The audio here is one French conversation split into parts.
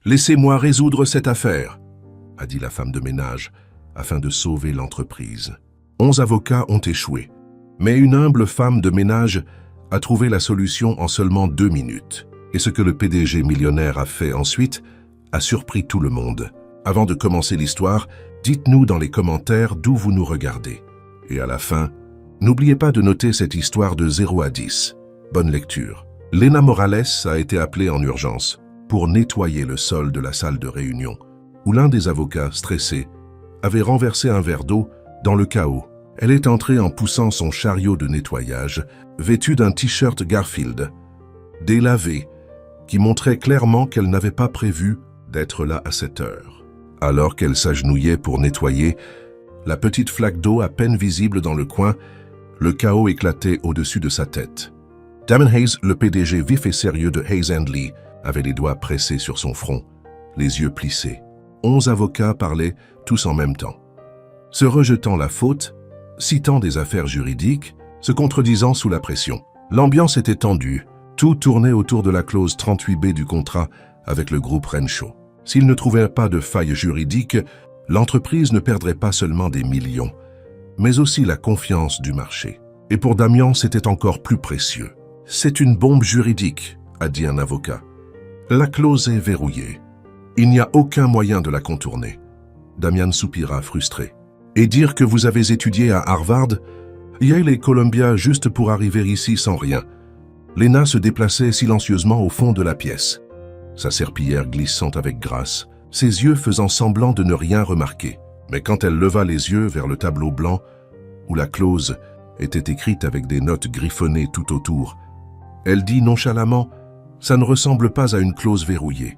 Laissez-moi résoudre cette affaire, a dit la femme de ménage, afin de sauver l'entreprise. 11 avocats ont échoué, mais une humble femme de ménage a trouvé la solution en seulement 2 minutes. Et ce que le PDG millionnaire a fait ensuite a surpris tout le monde. Avant de commencer l'histoire, dites-nous dans les commentaires d'où vous nous regardez. Et à la fin, n'oubliez pas de noter cette histoire de 0 à 10. Bonne lecture. Lena Morales a été appelée en urgence pour nettoyer le sol de la salle de réunion, où l'un des avocats, stressé, avait renversé un verre d'eau dans le chaos. Elle est entrée en poussant son chariot de nettoyage, vêtue d'un t-shirt Garfield, délavé, qui montrait clairement qu'elle n'avait pas prévu d'être là à cette heure. Alors qu'elle s'agenouillait pour nettoyer, la petite flaque d'eau à peine visible dans le coin, le chaos éclatait au-dessus de sa tête. Damon Hayes, le PDG vif et sérieux de Hayes & Lee, avait les doigts pressés sur son front, les yeux plissés. 11 avocats parlaient tous en même temps, se rejetant la faute, citant des affaires juridiques, se contredisant sous la pression. L'ambiance était tendue, tout tournait autour de la clause 38B du contrat avec le groupe Renshaw. S'ils ne trouvaient pas de faille juridique, l'entreprise ne perdrait pas seulement des millions, mais aussi la confiance du marché. Et pour Damian, c'était encore plus précieux. « C'est une bombe juridique », a dit un avocat. « La clause est verrouillée. Il n'y a aucun moyen de la contourner. » Damian soupira, frustré. « Et dire que vous avez étudié à Harvard, Yale et Columbia juste pour arriver ici sans rien. » Lena se déplaçait silencieusement au fond de la pièce, sa serpillière glissant avec grâce, ses yeux faisant semblant de ne rien remarquer. Mais quand elle leva les yeux vers le tableau blanc, où la clause était écrite avec des notes griffonnées tout autour, elle dit nonchalamment « Ça ne ressemble pas à une clause verrouillée.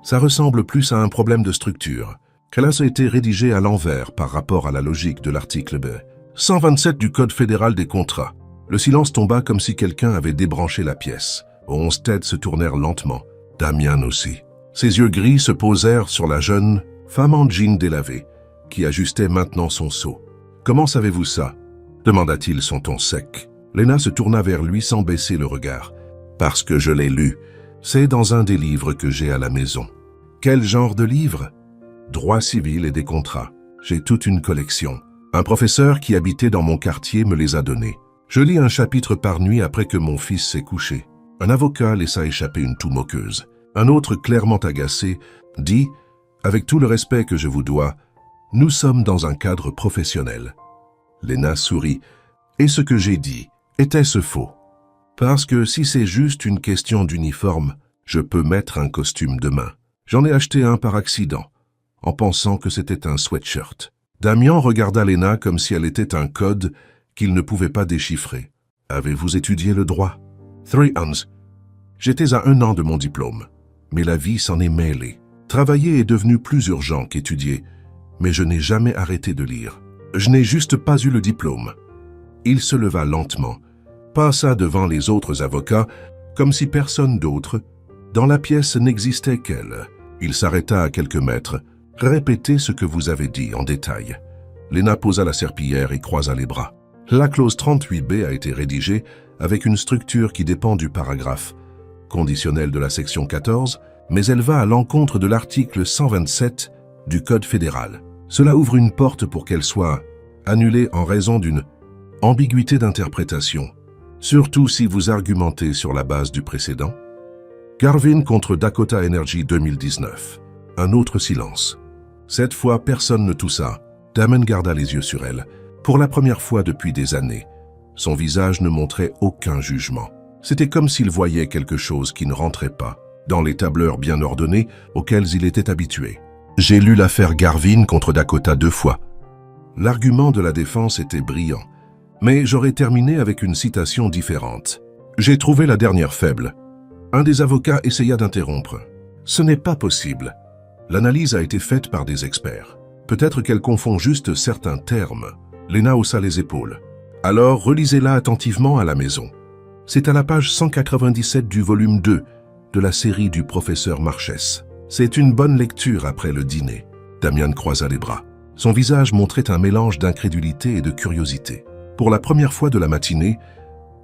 Ça ressemble plus à un problème de structure. Qu'elle a été rédigée à l'envers par rapport à la logique de l'article B. 127 du Code fédéral des contrats. » Le silence tomba comme si quelqu'un avait débranché la pièce. 11 têtes se tournèrent lentement. Damian aussi. Ses yeux gris se posèrent sur la jeune femme en jean délavé, qui ajustait maintenant son seau. « Comment savez-vous ça ?» demanda-t-il son ton sec. Lena se tourna vers lui sans baisser le regard. « Parce que je l'ai lu. C'est dans un des livres que j'ai à la maison. » « Quel genre de livre ?»« Droit civil et des contrats. J'ai toute une collection. Un professeur qui habitait dans mon quartier me les a donnés. Je lis un chapitre par nuit après que mon fils s'est couché. » Un avocat laissa échapper une toux moqueuse. Un autre, clairement agacé, dit « Avec tout le respect que je vous dois, nous sommes dans un cadre professionnel. » Lena sourit. « Et ce que j'ai dit, était-ce faux? Parce que si c'est juste une question d'uniforme, je peux mettre un costume demain. J'en ai acheté un par accident, en pensant que c'était un sweatshirt. » Damian regarda Lena comme si elle était un code qu'il ne pouvait pas déchiffrer. « Avez-vous étudié le droit? » « 3 ans. J'étais à 1 an de mon diplôme, mais la vie s'en est mêlée. Travailler est devenu plus urgent qu'étudier, mais je n'ai jamais arrêté de lire. Je n'ai juste pas eu le diplôme. » Il se leva lentement, passa devant les autres avocats, comme si personne d'autre, dans la pièce n'existait qu'elle. Il s'arrêta à quelques mètres. « Répétez ce que vous avez dit en détail. » Lena posa la serpillière et croisa les bras. La clause 38B a été rédigée avec une structure qui dépend du paragraphe conditionnel de la section 14, mais elle va à l'encontre de l'article 127 du Code fédéral. Cela ouvre une porte pour qu'elle soit annulée en raison d'une ambiguïté d'interprétation, surtout si vous argumentez sur la base du précédent. Garvin contre Dakota Energy 2019. Un autre silence. Cette fois, personne ne toussa. Damon garda les yeux sur elle. Pour la première fois depuis des années, son visage ne montrait aucun jugement. C'était comme s'il voyait quelque chose qui ne rentrait pas dans les tableurs bien ordonnés auxquels il était habitué. J'ai lu l'affaire Garvin contre Dakota 2 fois. L'argument de la défense était brillant, mais j'aurais terminé avec une citation différente. J'ai trouvé la dernière faible. Un des avocats essaya d'interrompre. Ce n'est pas possible. L'analyse a été faite par des experts. Peut-être qu'elle confond juste certains termes. Lena haussa les épaules. Alors, relisez-la attentivement à la maison. C'est à la page 197 du volume 2 de la série du professeur Marchès. C'est une bonne lecture après le dîner. Damian croisa les bras. Son visage montrait un mélange d'incrédulité et de curiosité. Pour la première fois de la matinée,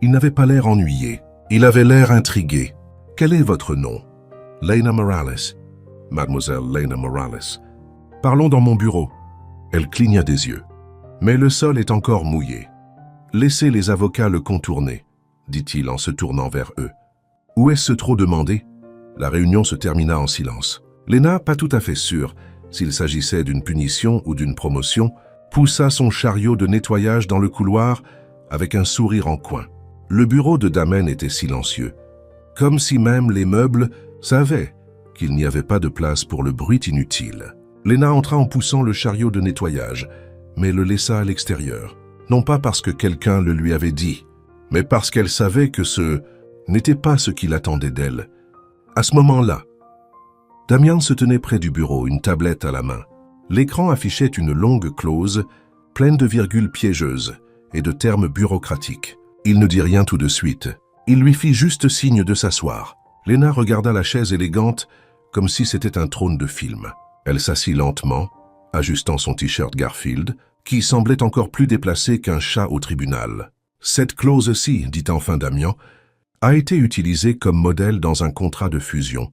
il n'avait pas l'air ennuyé. Il avait l'air intrigué. « Quel est votre nom ?»« Lena Morales. » Mademoiselle Lena Morales. Parlons dans mon bureau. Elle cligna des yeux. Mais le sol est encore mouillé. Laissez les avocats le contourner, dit-il en se tournant vers eux. Où est-ce trop demandé? La réunion se termina en silence. Lena, pas tout à fait sûre s'il s'agissait d'une punition ou d'une promotion, poussa son chariot de nettoyage dans le couloir avec un sourire en coin. Le bureau de Damen était silencieux, comme si même les meubles savaient qu'il n'y avait pas de place pour le bruit inutile. Lena entra en poussant le chariot de nettoyage, mais le laissa à l'extérieur. Non pas parce que quelqu'un le lui avait dit, mais parce qu'elle savait que ce n'était pas ce qu'il attendait d'elle. À ce moment-là, Damian se tenait près du bureau, une tablette à la main. L'écran affichait une longue clause, pleine de virgules piégeuses et de termes bureaucratiques. Il ne dit rien tout de suite. Il lui fit juste signe de s'asseoir. Lena regarda la chaise élégante comme si c'était un trône de film. Elle s'assit lentement, ajustant son t-shirt Garfield, qui semblait encore plus déplacé qu'un chat au tribunal. Cette clause-ci, dit enfin Damian, a été utilisée comme modèle dans un contrat de fusion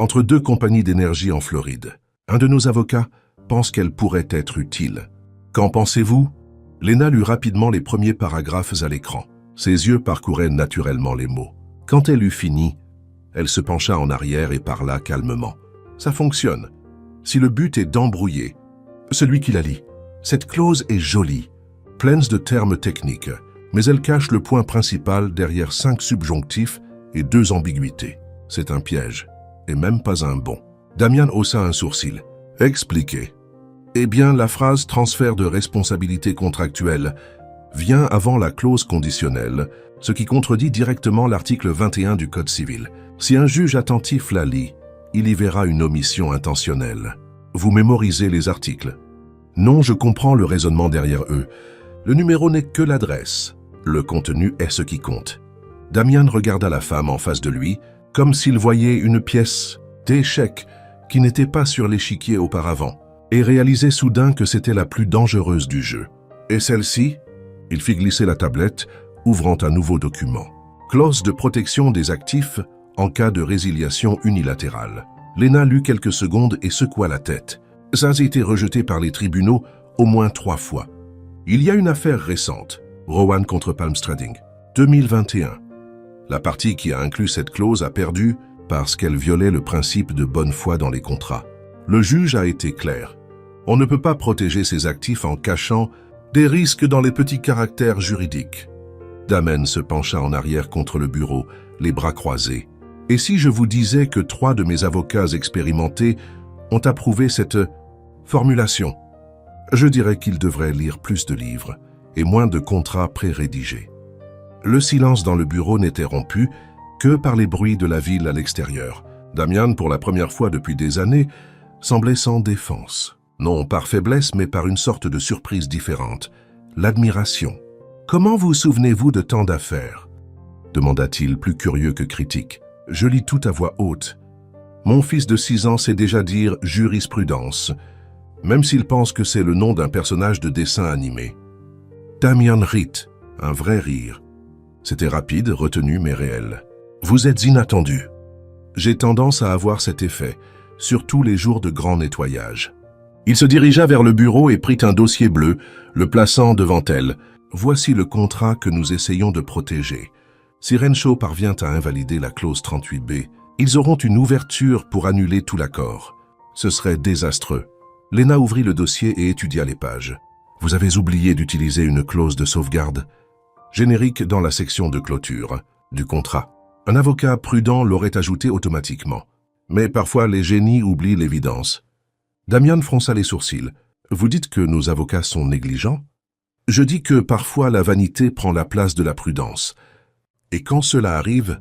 entre deux compagnies d'énergie en Floride. Un de nos avocats pense qu'elle pourrait être utile. Qu'en pensez-vous? Lena lut rapidement les premiers paragraphes à l'écran. Ses yeux parcouraient naturellement les mots. Quand elle eut fini, elle se pencha en arrière et parla calmement. Ça fonctionne. Si le but est d'embrouiller celui qui la lit, cette clause est jolie, pleine de termes techniques, mais elle cache le point principal derrière 5 subjonctifs et 2 ambiguïtés. C'est un piège, et même pas un bon. Damian haussa un sourcil. Expliquez. Eh bien, la phrase « transfert de responsabilité contractuelle » vient avant la clause conditionnelle, ce qui contredit directement l'article 21 du Code civil. Si un juge attentif la lit, il y verra une omission intentionnelle. Vous mémorisez les articles? Non, je comprends le raisonnement derrière eux. Le numéro n'est que l'adresse. Le contenu est ce qui compte. Damian regarda la femme en face de lui, comme s'il voyait une pièce d'échec qui n'était pas sur l'échiquier auparavant, et réalisait soudain que c'était la plus dangereuse du jeu. Et celle-ci? Il fit glisser la tablette, ouvrant un nouveau document. Clause de protection des actifs en cas de résiliation unilatérale. Lena lut quelques secondes et secoua la tête. Ça a été rejeté par les tribunaux au moins 3 fois. Il y a une affaire récente, Rowan contre Palm Trading, 2021. La partie qui a inclus cette clause a perdu parce qu'elle violait le principe de bonne foi dans les contrats. Le juge a été clair. On ne peut pas protéger ses actifs en cachant des risques dans les petits caractères juridiques. Damen se pencha en arrière contre le bureau, les bras croisés. Et si je vous disais que 3 de mes avocats expérimentés ont approuvé cette formulation? Je dirais qu'ils devraient lire plus de livres et moins de contrats pré-rédigés. Le silence dans le bureau n'était rompu que par les bruits de la ville à l'extérieur. Damian, pour la première fois depuis des années, semblait sans défense. Non par faiblesse, mais par une sorte de surprise différente. L'admiration. « Comment vous souvenez-vous de tant d'affaires » demanda-t-il, plus curieux que critique. Je lis tout à voix haute. Mon fils de 6 ans sait déjà dire « jurisprudence », même s'il pense que c'est le nom d'un personnage de dessin animé. Damian rit, un vrai rire. C'était rapide, retenu, mais réel. Vous êtes inattendu. J'ai tendance à avoir cet effet, surtout les jours de grand nettoyage. Il se dirigea vers le bureau et prit un dossier bleu, le plaçant devant elle. Voici le contrat que nous essayons de protéger. Si Renshaw parvient à invalider la clause 38B, ils auront une ouverture pour annuler tout l'accord. Ce serait désastreux. Lena ouvrit le dossier et étudia les pages. Vous avez oublié d'utiliser une clause de sauvegarde. Générique dans la section de clôture du contrat. Un avocat prudent l'aurait ajouté automatiquement. Mais parfois les génies oublient l'évidence. Damian fronça les sourcils. Vous dites que nos avocats sont négligents? Je dis que parfois la vanité prend la place de la prudence. Et quand cela arrive,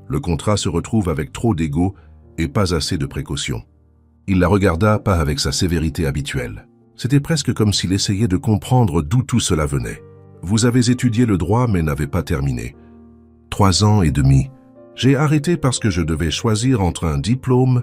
le contrat se retrouve avec trop d'ego et pas assez de précaution. Il la regarda pas avec sa sévérité habituelle. C'était presque comme s'il essayait de comprendre d'où tout cela venait. Vous avez étudié le droit mais n'avez pas terminé. 3 ans et demi. J'ai arrêté parce que je devais choisir entre un diplôme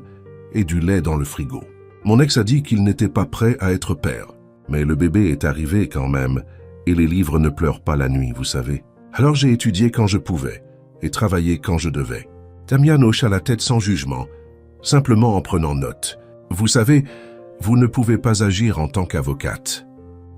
et du lait dans le frigo. Mon ex a dit qu'il n'était pas prêt à être père. Mais le bébé est arrivé quand même, et les livres ne pleurent pas la nuit, vous savez. Alors j'ai étudié quand je pouvais, et travaillé quand je devais. Damian hocha la tête sans jugement. simplement en prenant note. Vous savez, vous ne pouvez pas agir en tant qu'avocate.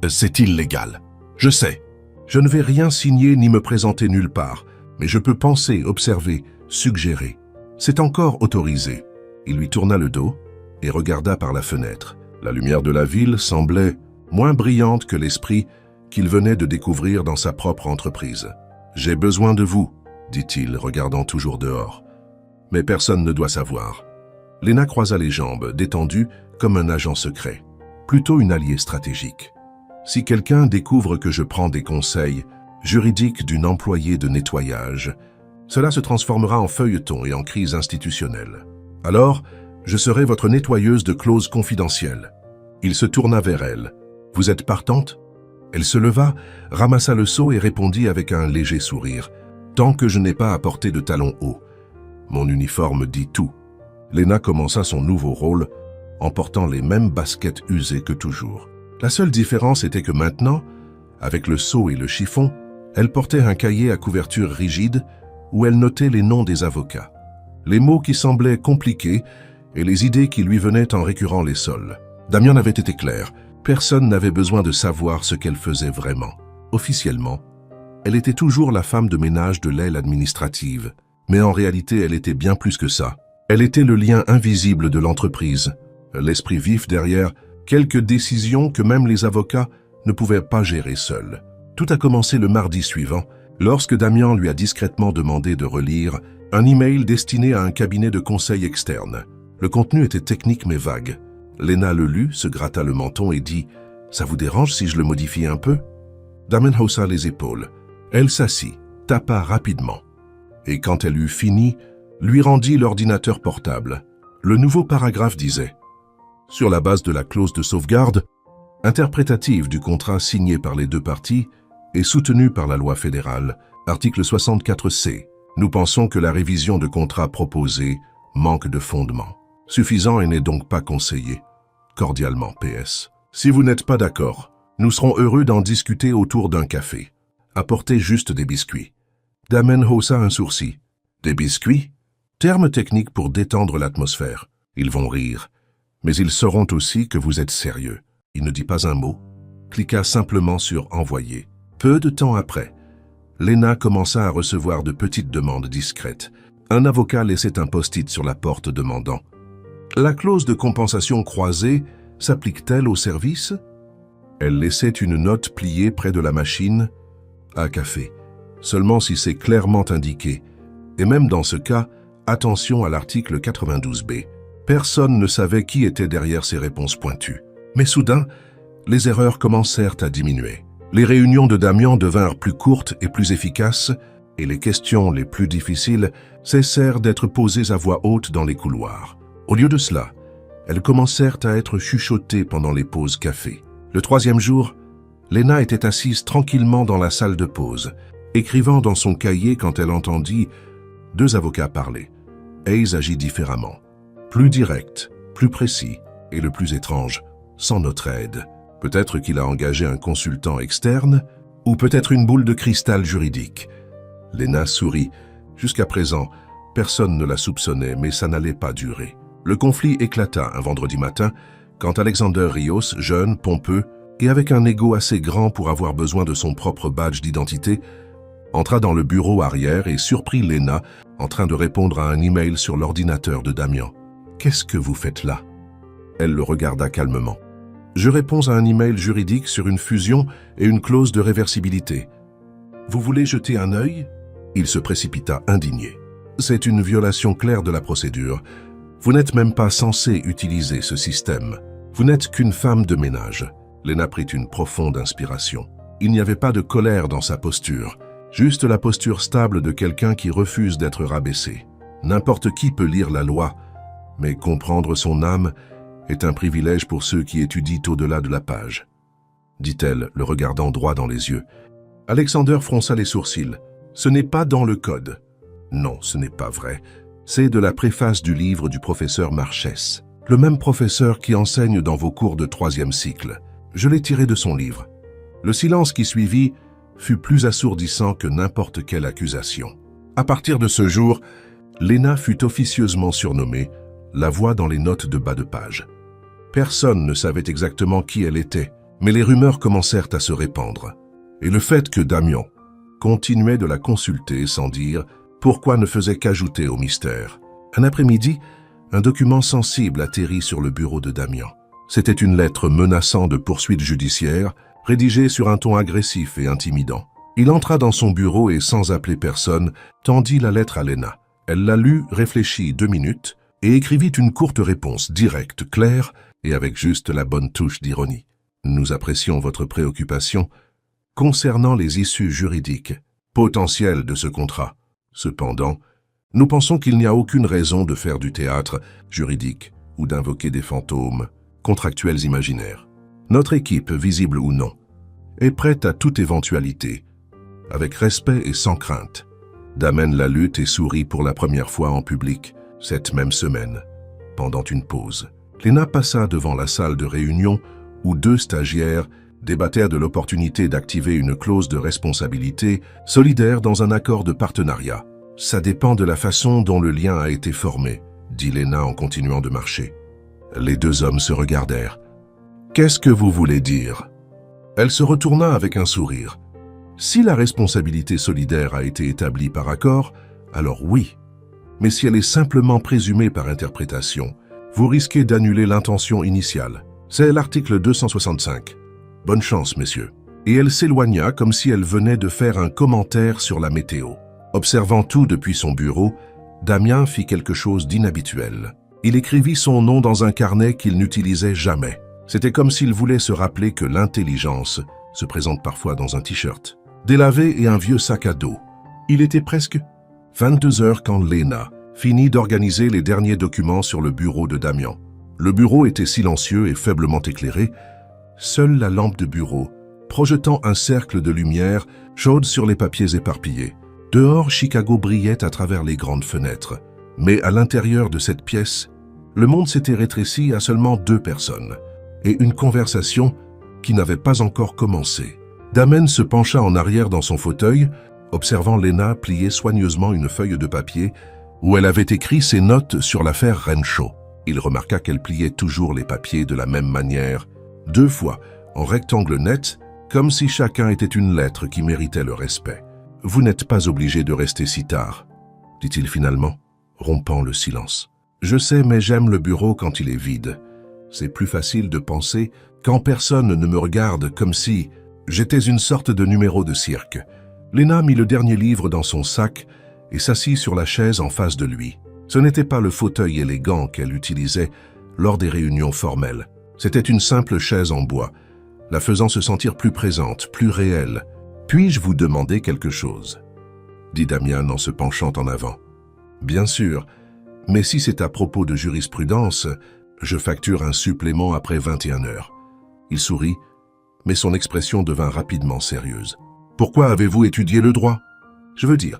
C'est illégal. Je sais. Je ne vais rien signer ni me présenter nulle part, mais je peux penser, observer, suggérer. C'est encore autorisé. Il lui tourna le dos et regarda par la fenêtre. La lumière de la ville semblait moins brillante que l'esprit qu'il venait de découvrir dans sa propre entreprise. « J'ai besoin de vous », dit-il, regardant toujours dehors. Mais personne ne doit savoir. Lena croisa les jambes, détendue comme un agent secret. Plutôt une alliée stratégique. Si quelqu'un découvre que je prends des conseils juridiques d'une employée de nettoyage, cela se transformera en feuilleton et en crise institutionnelle. Alors, je serai votre nettoyeuse de clauses confidentielles. Il se tourna vers elle. « Vous êtes partante ?» Elle se leva, ramassa le seau et répondit avec un léger sourire. « Tant que je n'ai pas apporté de talons hauts. Mon uniforme dit tout. » Lena commença son nouveau rôle en portant les mêmes baskets usées que toujours. La seule différence était que maintenant, avec le seau et le chiffon, elle portait un cahier à couverture rigide où elle notait les noms des avocats, les mots qui semblaient compliqués et les idées qui lui venaient en récurant les sols. Damian avait été clair, personne n'avait besoin de savoir ce qu'elle faisait vraiment. Officiellement, elle était toujours la femme de ménage de l'aile administrative, mais en réalité elle était bien plus que ça. Elle était le lien invisible de l'entreprise, l'esprit vif derrière quelques décisions que même les avocats ne pouvaient pas gérer seuls. Tout a commencé le mardi suivant, lorsque Damian lui a discrètement demandé de relire un email destiné à un cabinet de conseil externe. Le contenu était technique mais vague. Lena le lut, se gratta le menton et dit « Ça vous dérange si je le modifie un peu ?» Damian haussa les épaules. Elle s'assit, tapa rapidement. Et quand elle eut fini, lui rendit l'ordinateur portable. Le nouveau paragraphe disait « Sur la base de la clause de sauvegarde, interprétative du contrat signé par les deux parties et soutenu par la loi fédérale, article 64C, nous pensons que la révision de contrat proposée manque de fondement. Suffisant et n'est donc pas conseillé. Cordialement, PS. Si vous n'êtes pas d'accord, nous serons heureux d'en discuter autour d'un café. Apportez juste des biscuits. » Damon haussa un sourcil. « Des biscuits ?» Terme technique pour détendre l'atmosphère. Ils vont rire. Mais ils sauront aussi que vous êtes sérieux. Il ne dit pas un mot. Cliqua simplement sur « Envoyer ». Peu de temps après, Lena commença à recevoir de petites demandes discrètes. Un avocat laissait un post-it sur la porte demandant « La clause de compensation croisée s'applique-t-elle au service ?» Elle laissait une note pliée près de la machine à café, seulement si c'est clairement indiqué. Et même dans ce cas, attention à l'article 92B. Personne ne savait qui était derrière ces réponses pointues. Mais soudain, les erreurs commencèrent à diminuer. Les réunions de Damian devinrent plus courtes et plus efficaces, et les questions les plus difficiles cessèrent d'être posées à voix haute dans les couloirs. Au lieu de cela, elles commencèrent à être chuchotées pendant les pauses café. Le troisième jour, Lena était assise tranquillement dans la salle de pause, écrivant dans son cahier quand elle entendit deux avocats parler. Hayes agit différemment, plus direct, plus précis, et le plus étrange, sans notre aide. Peut-être qu'il a engagé un consultant externe, ou peut-être une boule de cristal juridique. Lena sourit. Jusqu'à présent, personne ne la soupçonnait, mais ça n'allait pas durer. Le conflit éclata un vendredi matin, quand Alexander Rios, jeune, pompeux, et avec un ego assez grand pour avoir besoin de son propre badge d'identité, entra dans le bureau arrière et surprit Lena en train de répondre à un email sur l'ordinateur de Damian. « Qu'est-ce que vous faites là ?» Elle le regarda calmement. « Je réponds à un email juridique sur une fusion et une clause de réversibilité. Vous voulez jeter un œil ?» Il se précipita indigné. « C'est une violation claire de la procédure. Vous n'êtes même pas censé utiliser ce système. Vous n'êtes qu'une femme de ménage. » Lena prit une profonde inspiration. Il n'y avait pas de colère dans sa posture, juste la posture stable de quelqu'un qui refuse d'être rabaissé. N'importe qui peut lire la loi, mais comprendre son âme est un privilège pour ceux qui étudient au-delà de la page, dit-elle, le regardant droit dans les yeux. Alexander fronça les sourcils. Ce n'est pas dans le code. Non, ce n'est pas vrai. C'est de la préface du livre du professeur Marchès, le même professeur qui enseigne dans vos cours de 3e cycle. Je l'ai tiré de son livre. Le silence qui suivit fut plus assourdissant que n'importe quelle accusation. À partir de ce jour, Lena fut officieusement surnommée la voix dans les notes de bas de page. Personne ne savait exactement qui elle était, mais les rumeurs commencèrent à se répandre. Et le fait que Damian continuait de la consulter sans dire pourquoi ne faisait qu'ajouter au mystère. Un après-midi, un document sensible atterrit sur le bureau de Damian. C'était une lettre menaçant de poursuites judiciaires, rédigée sur un ton agressif et intimidant. Il entra dans son bureau et, sans appeler personne, tendit la lettre à Lena. Elle la lut, réfléchit 2 minutes et écrivit une courte réponse directe, claire et avec juste la bonne touche d'ironie. Nous apprécions votre préoccupation concernant les issues juridiques potentielles de ce contrat. Cependant, nous pensons qu'il n'y a aucune raison de faire du théâtre juridique ou d'invoquer des fantômes contractuels imaginaires. Notre équipe, visible ou non, est prête à toute éventualité, avec respect et sans crainte. Damen la lutte et sourit pour la première fois en public, cette même semaine, pendant une pause. Lena passa devant la salle de réunion où 2 stagiaires débattèrent de l'opportunité d'activer une clause de responsabilité solidaire dans un accord de partenariat. « Ça dépend de la façon dont le lien a été formé », dit Lena en continuant de marcher. Les 2 hommes se regardèrent. « Qu'est-ce que vous voulez dire ?» Elle se retourna avec un sourire. « Si la responsabilité solidaire a été établie par accord, alors oui. Mais si elle est simplement présumée par interprétation, vous risquez d'annuler l'intention initiale. C'est l'article 265. Bonne chance, messieurs. » Et elle s'éloigna comme si elle venait de faire un commentaire sur la météo. Observant tout depuis son bureau, Damien fit quelque chose d'inhabituel. Il écrivit son nom dans un carnet qu'il n'utilisait jamais. C'était comme s'il voulait se rappeler que l'intelligence se présente parfois dans un t-shirt. Délavé et un vieux sac à dos. Il était presque 22 heures quand Lena finit d'organiser les derniers documents sur le bureau de Damian. Le bureau était silencieux et faiblement éclairé. Seule la lampe de bureau, projetant un cercle de lumière chaude sur les papiers éparpillés. Dehors, Chicago brillait à travers les grandes fenêtres. Mais à l'intérieur de cette pièce, le monde s'était rétréci à seulement 2 personnes et une conversation qui n'avait pas encore commencé. Damen se pencha en arrière dans son fauteuil, observant Lena plier soigneusement une feuille de papier où elle avait écrit ses notes sur l'affaire Renshaw. Il remarqua qu'elle pliait toujours les papiers de la même manière, 2 fois, en rectangle net, comme si chacun était une lettre qui méritait le respect. « Vous n'êtes pas obligé de rester si tard, » dit-il finalement, rompant le silence. « Je sais, mais j'aime le bureau quand il est vide. C'est plus facile de penser quand personne ne me regarde comme si j'étais une sorte de numéro de cirque. » Lena mit le dernier livre dans son sac et s'assit sur la chaise en face de lui. Ce n'était pas le fauteuil élégant qu'elle utilisait lors des réunions formelles. C'était une simple chaise en bois, la faisant se sentir plus présente, plus réelle. « Puis-je vous demander quelque chose ?» dit Damien en se penchant en avant. « Bien sûr, mais si c'est à propos de jurisprudence, je facture un supplément après 21 heures. » Il sourit, mais son expression devint rapidement sérieuse. « Pourquoi avez-vous étudié le droit ? Je veux dire,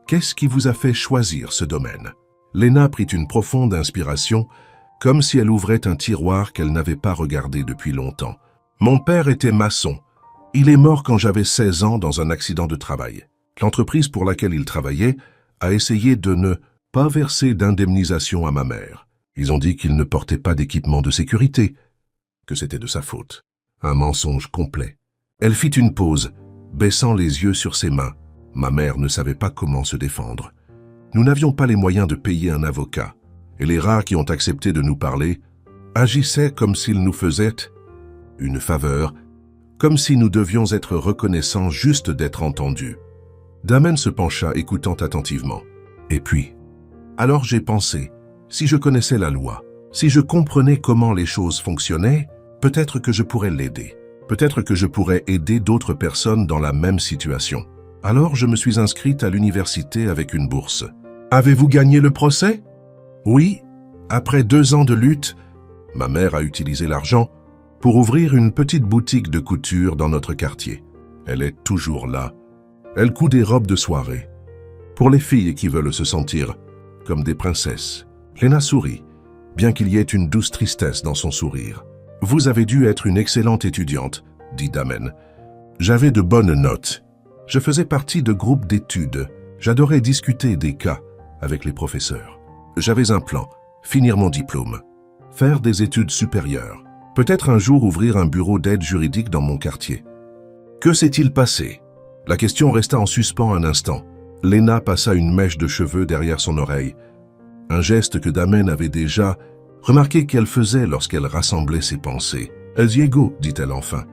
qu'est-ce qui vous a fait choisir ce domaine ?» Lena prit une profonde inspiration, comme si elle ouvrait un tiroir qu'elle n'avait pas regardé depuis longtemps. « Mon père était maçon. Il est mort quand j'avais 16 ans dans un accident de travail. L'entreprise pour laquelle il travaillait a essayé de ne pas verser d'indemnisation à ma mère. Ils ont dit qu'il ne portait pas d'équipement de sécurité, que c'était de sa faute. Un mensonge complet. » Elle fit une pause, baissant les yeux sur ses mains. Ma mère ne savait pas comment se défendre. Nous n'avions pas les moyens de payer un avocat, et les rares qui ont accepté de nous parler agissaient comme s'ils nous faisaient une faveur, comme si nous devions être reconnaissants juste d'être entendus. Damen se pencha, écoutant attentivement. Et puis, alors j'ai pensé, si je connaissais la loi, si je comprenais comment les choses fonctionnaient, peut-être que je pourrais l'aider. Peut-être que je pourrais aider d'autres personnes dans la même situation. Alors je me suis inscrite à l'université avec une bourse. Avez-vous gagné le procès? Oui, après 2 ans de lutte, ma mère a utilisé l'argent pour ouvrir une petite boutique de couture dans notre quartier. Elle est toujours là. Elle coud des robes de soirée. Pour les filles qui veulent se sentir comme des princesses. Lena sourit, bien qu'il y ait une douce tristesse dans son sourire. « Vous avez dû être une excellente étudiante, » dit Damen. « J'avais de bonnes notes. Je faisais partie de groupes d'études. J'adorais discuter des cas avec les professeurs. J'avais un plan, finir mon diplôme, faire des études supérieures, peut-être un jour ouvrir un bureau d'aide juridique dans mon quartier. Que s'est-il passé? La question resta en suspens un instant. Léna passa une mèche de cheveux derrière son oreille, un geste que Damen avait déjà remarqué qu'elle faisait lorsqu'elle rassemblait ses pensées. « Diego, dit-elle enfin,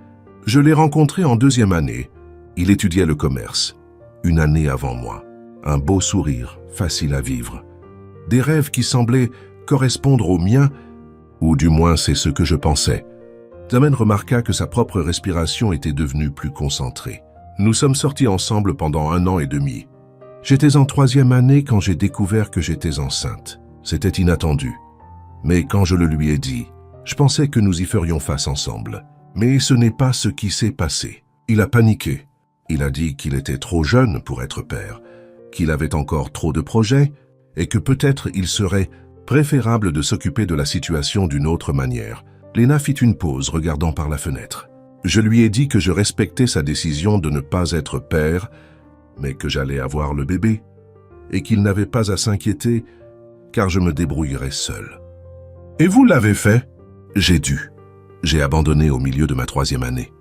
je l'ai rencontré en 2e année. Il étudiait le commerce, une année avant moi. Un beau sourire, facile à vivre. Des rêves qui semblaient correspondre aux miens, ou du moins c'est ce que je pensais. » Damen remarqua que sa propre respiration était devenue plus concentrée. Nous sommes sortis ensemble pendant 1 an et demi. J'étais en 3e année quand j'ai découvert que j'étais enceinte. C'était inattendu. Mais quand je le lui ai dit, je pensais que nous y ferions face ensemble. Mais ce n'est pas ce qui s'est passé. Il a paniqué. Il a dit qu'il était trop jeune pour être père, qu'il avait encore trop de projets et que peut-être il serait préférable de s'occuper de la situation d'une autre manière. Léna fit une pause, regardant par la fenêtre. Je lui ai dit que je respectais sa décision de ne pas être père, mais que j'allais avoir le bébé, et qu'il n'avait pas à s'inquiéter, car je me débrouillerais seul. « Et vous l'avez fait ?» J'ai dû. J'ai abandonné au milieu de ma 3e année.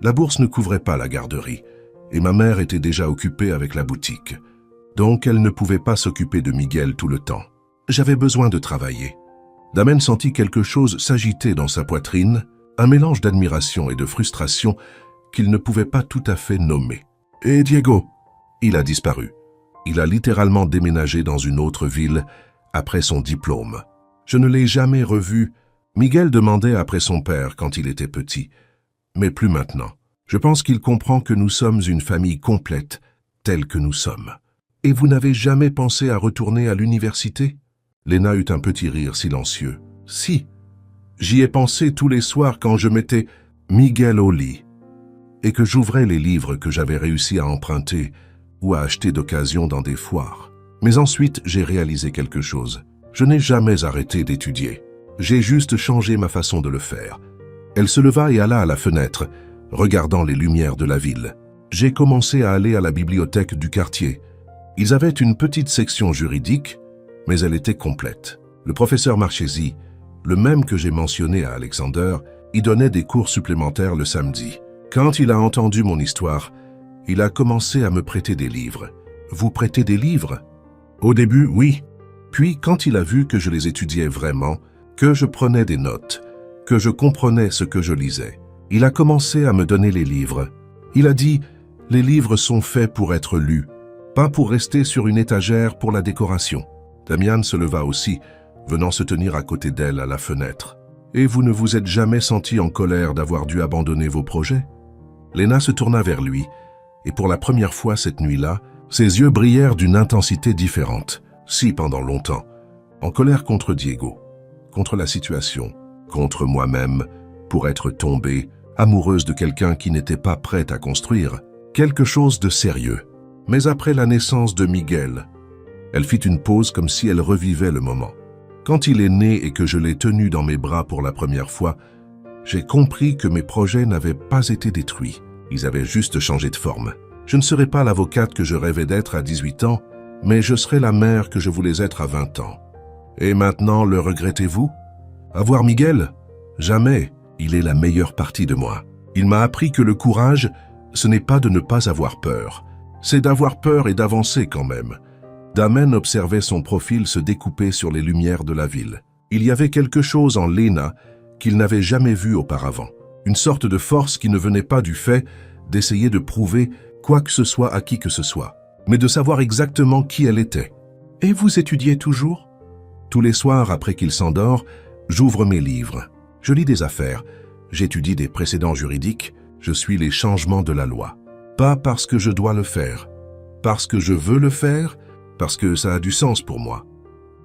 La bourse ne couvrait pas la garderie, et ma mère était déjà occupée avec la boutique. Donc elle ne pouvait pas s'occuper de Miguel tout le temps. J'avais besoin de travailler. Damen sentit quelque chose s'agiter dans sa poitrine, un mélange d'admiration et de frustration qu'il ne pouvait pas tout à fait nommer. « Et Diego ?» Il a disparu. Il a littéralement déménagé dans une autre ville après son diplôme. Je ne l'ai jamais revu. Miguel demandait après son père quand il était petit, mais plus maintenant. Je pense qu'il comprend que nous sommes une famille complète, telle que nous sommes. Et vous n'avez jamais pensé à retourner à l'université? Léna eut un petit rire silencieux. Si, j'y ai pensé tous les soirs quand je mettais Miguel au lit et que j'ouvrais les livres que j'avais réussi à emprunter ou à acheter d'occasion dans des foires. Mais ensuite, j'ai réalisé quelque chose. Je n'ai jamais arrêté d'étudier. J'ai juste changé ma façon de le faire. Elle se leva et alla à la fenêtre, regardant les lumières de la ville. J'ai commencé à aller à la bibliothèque du quartier. Ils avaient une petite section juridique, mais elle était complète. Le professeur Marchesi, le même que j'ai mentionné à Alexander, y donnait des cours supplémentaires le samedi. Quand il a entendu mon histoire, il a commencé à me prêter des livres. « Vous prêtez des livres ?» Au début, oui. Puis, quand il a vu que je les étudiais vraiment, que je prenais des notes, que je comprenais ce que je lisais, il a commencé à me donner les livres. Il a dit « Les livres sont faits pour être lus, pas pour rester sur une étagère pour la décoration. » Damian se leva aussi, venant se tenir à côté d'elle à la fenêtre. « Et vous ne vous êtes jamais senti en colère d'avoir dû abandonner vos projets ?» Léna se tourna vers lui, et pour la première fois cette nuit-là, ses yeux brillèrent d'une intensité différente. Si, pendant longtemps, en colère contre Diego, contre la situation, contre moi-même, pour être tombée, amoureuse de quelqu'un qui n'était pas prêt à construire, quelque chose de sérieux. Mais après la naissance de Miguel, elle fit une pause comme si elle revivait le moment. Quand il est né et que je l'ai tenu dans mes bras pour la première fois, j'ai compris que mes projets n'avaient pas été détruits. Ils avaient juste changé de forme. Je ne serai pas l'avocate que je rêvais d'être à 18 ans, mais je serai la mère que je voulais être à 20 ans. Et maintenant, le regrettez-vous? Avoir Miguel? Jamais. Il est la meilleure partie de moi. Il m'a appris que le courage, ce n'est pas de ne pas avoir peur. C'est d'avoir peur et d'avancer quand même. Damen observait son profil se découper sur les lumières de la ville. Il y avait quelque chose en Léna qu'il n'avait jamais vu auparavant. Une sorte de force qui ne venait pas du fait d'essayer de prouver quoi que ce soit à qui que ce soit, mais de savoir exactement qui elle était. « Et vous étudiez toujours ?» Tous les soirs, après qu'il s'endort, j'ouvre mes livres. Je lis des affaires, j'étudie des précédents juridiques, je suis les changements de la loi. Pas parce que je dois le faire, parce que je veux le faire, parce que ça a du sens pour moi.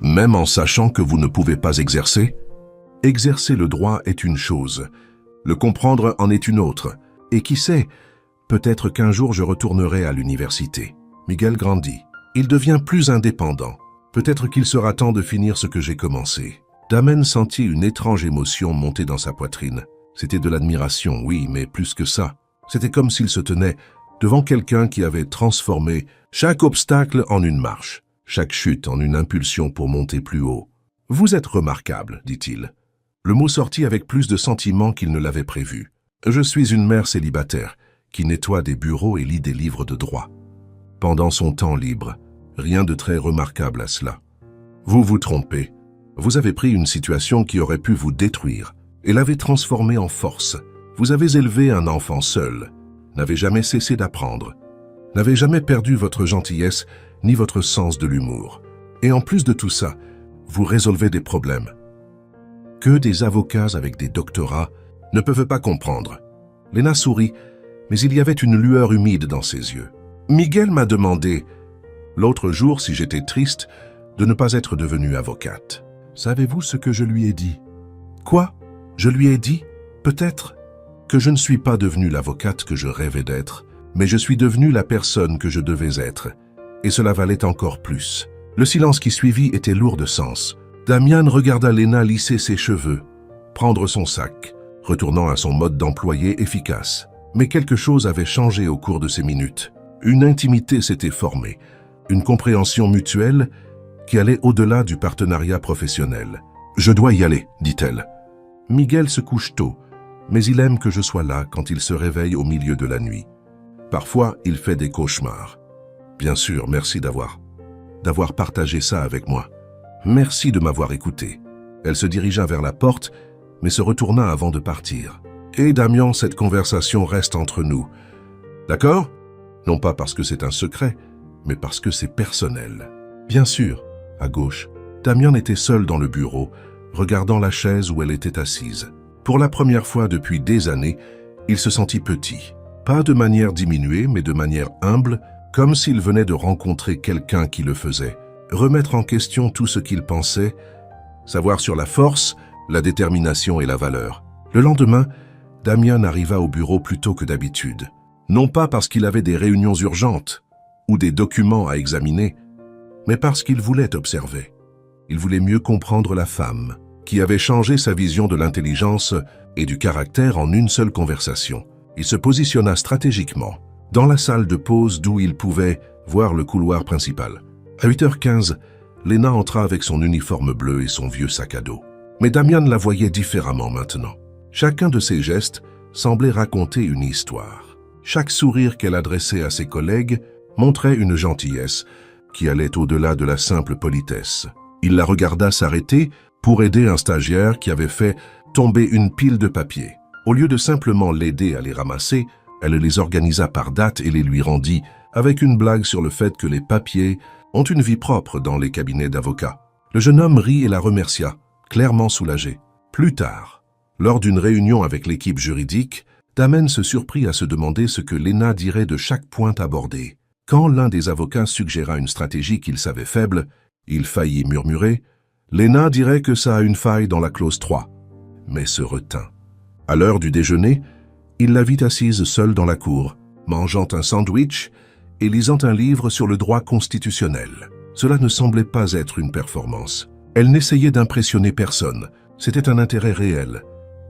Même en sachant que vous ne pouvez pas exercer, exercer le droit est une chose, le comprendre en est une autre, et qui sait, peut-être qu'un jour je retournerai à l'université. Miguel grandit, il devient plus indépendant. Peut-être qu'il sera temps de finir ce que j'ai commencé. Damen sentit une étrange émotion monter dans sa poitrine. C'était de l'admiration, oui, mais plus que ça. C'était comme s'il se tenait devant quelqu'un qui avait transformé chaque obstacle en une marche, chaque chute en une impulsion pour monter plus haut. « Vous êtes remarquable, dit-il. Le mot sortit avec plus de sentiment qu'il ne l'avait prévu. Je suis une mère célibataire qui nettoie des bureaux et lit des livres de droit. Pendant son temps libre, rien de très remarquable à cela. Vous vous trompez. Vous avez pris une situation qui aurait pu vous détruire et l'avez transformée en force. Vous avez élevé un enfant seul, n'avez jamais cessé d'apprendre, n'avez jamais perdu votre gentillesse ni votre sens de l'humour. Et en plus de tout ça, vous résolvez des problèmes que des avocats avec des doctorats ne peuvent pas comprendre. Léna sourit, mais il y avait une lueur humide dans ses yeux. Miguel m'a demandé, l'autre jour, si j'étais triste, de ne pas être devenue avocate. Savez-vous ce que je lui ai dit? Quoi? Je lui ai dit, peut-être, que je ne suis pas devenue l'avocate que je rêvais d'être, mais je suis devenue la personne que je devais être. Et cela valait encore plus. Le silence qui suivit était lourd de sens. Damian regarda Léna lisser ses cheveux, prendre son sac, retournant à son mode d'employé efficace. Mais quelque chose avait changé au cours de ces minutes. Une intimité s'était formée, une compréhension mutuelle qui allait au-delà du partenariat professionnel. « Je dois y aller, dit-elle. Miguel se couche tôt, mais il aime que je sois là quand il se réveille au milieu de la nuit. Parfois, il fait des cauchemars. Bien sûr, merci d'avoir partagé ça avec moi. Merci de m'avoir écouté. » Elle se dirigea vers la porte, mais se retourna avant de partir. « Et Damian, cette conversation reste entre nous. D'accord? Non pas parce que c'est un secret, mais parce que c'est personnel. » Bien sûr, à gauche, Damian était seul dans le bureau, regardant la chaise où elle était assise. Pour la première fois depuis des années, il se sentit petit. Pas de manière diminuée, mais de manière humble, comme s'il venait de rencontrer quelqu'un qui le faisait. Remettre en question tout ce qu'il pensait, savoir sur la force, la détermination et la valeur. Le lendemain, Damian arriva au bureau plus tôt que d'habitude. Non pas parce qu'il avait des réunions urgentes ou des documents à examiner, mais parce qu'il voulait observer. Il voulait mieux comprendre la femme, qui avait changé sa vision de l'intelligence et du caractère en une seule conversation. Il se positionna stratégiquement dans la salle de pause d'où il pouvait voir le couloir principal. À 8h15, Léna entra avec son uniforme bleu et son vieux sac à dos. Mais Damian la voyait différemment maintenant. Chacun de ses gestes semblait raconter une histoire. Chaque sourire qu'elle adressait à ses collègues montrait une gentillesse qui allait au-delà de la simple politesse. Il la regarda s'arrêter pour aider un stagiaire qui avait fait tomber une pile de papiers. Au lieu de simplement l'aider à les ramasser, elle les organisa par date et les lui rendit, avec une blague sur le fait que les papiers ont une vie propre dans les cabinets d'avocats. Le jeune homme rit et la remercia, clairement soulagé. Plus tard, lors d'une réunion avec l'équipe juridique, Damian se surprit à se demander ce que Léna dirait de chaque point abordé. Quand l'un des avocats suggéra une stratégie qu'il savait faible, il faillit murmurer « Léna dirait que ça a une faille dans la clause 3 », mais se retint. À l'heure du déjeuner, il la vit assise seule dans la cour, mangeant un sandwich et lisant un livre sur le droit constitutionnel. Cela ne semblait pas être une performance. Elle n'essayait d'impressionner personne. C'était un intérêt réel,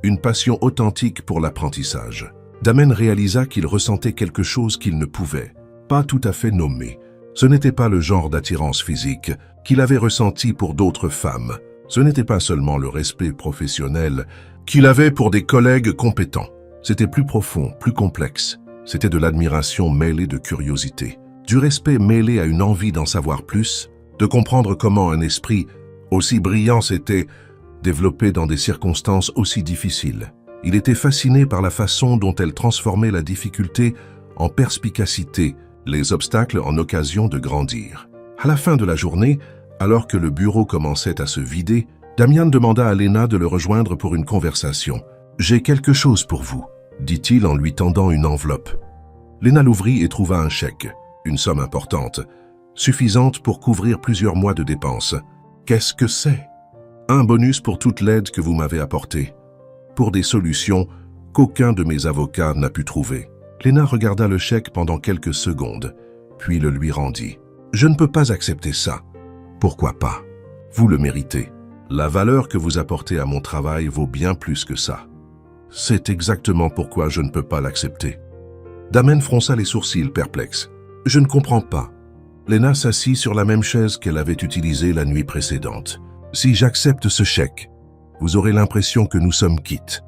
une passion authentique pour l'apprentissage. Damian réalisa qu'il ressentait quelque chose qu'il ne pouvait pas tout à fait nommer. Ce n'était pas le genre d'attirance physique qu'il avait ressenti pour d'autres femmes. Ce n'était pas seulement le respect professionnel qu'il avait pour des collègues compétents. C'était plus profond, plus complexe. C'était de l'admiration mêlée de curiosité, du respect mêlé à une envie d'en savoir plus, de comprendre comment un esprit aussi brillant s'était développé dans des circonstances aussi difficiles. Il était fasciné par la façon dont elle transformait la difficulté en perspicacité, les obstacles en occasion de grandir. À la fin de la journée, alors que le bureau commençait à se vider, Damian demanda à Léna de le rejoindre pour une conversation. « J'ai quelque chose pour vous », dit-il en lui tendant une enveloppe. Léna l'ouvrit et trouva un chèque, une somme importante, suffisante pour couvrir plusieurs mois de dépenses. « Qu'est-ce que c'est ?»« Un bonus pour toute l'aide que vous m'avez apportée, pour des solutions qu'aucun de mes avocats n'a pu trouver. » Léna regarda le chèque pendant quelques secondes, puis le lui rendit. « Je ne peux pas accepter ça. »« Pourquoi pas? Vous le méritez. La valeur que vous apportez à mon travail vaut bien plus que ça. » « C'est exactement pourquoi je ne peux pas l'accepter. » Damian fronça les sourcils, perplexe. « Je ne comprends pas. » Léna s'assit sur la même chaise qu'elle avait utilisée la nuit précédente. Si j'accepte ce chèque, vous aurez l'impression que nous sommes quittes,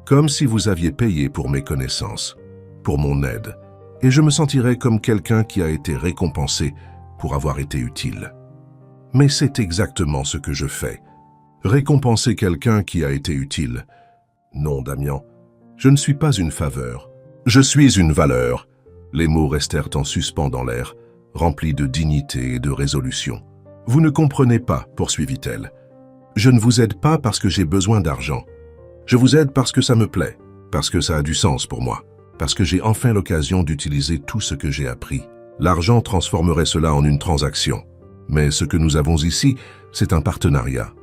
comme si vous aviez payé pour mes connaissances, pour mon aide, et je me sentirai comme quelqu'un qui a été récompensé pour avoir été utile. Mais c'est exactement ce que je fais. Récompenser quelqu'un qui a été utile. Non, Damian, je ne suis pas une faveur. Je suis une valeur. Les mots restèrent en suspens dans l'air, remplis de dignité et de résolution. Vous ne comprenez pas, poursuivit-elle. Je ne vous aide pas parce que j'ai besoin d'argent. Je vous aide parce que ça me plaît, parce que ça a du sens pour moi, parce que j'ai enfin l'occasion d'utiliser tout ce que j'ai appris. L'argent transformerait cela en une transaction. Mais ce que nous avons ici, c'est un partenariat.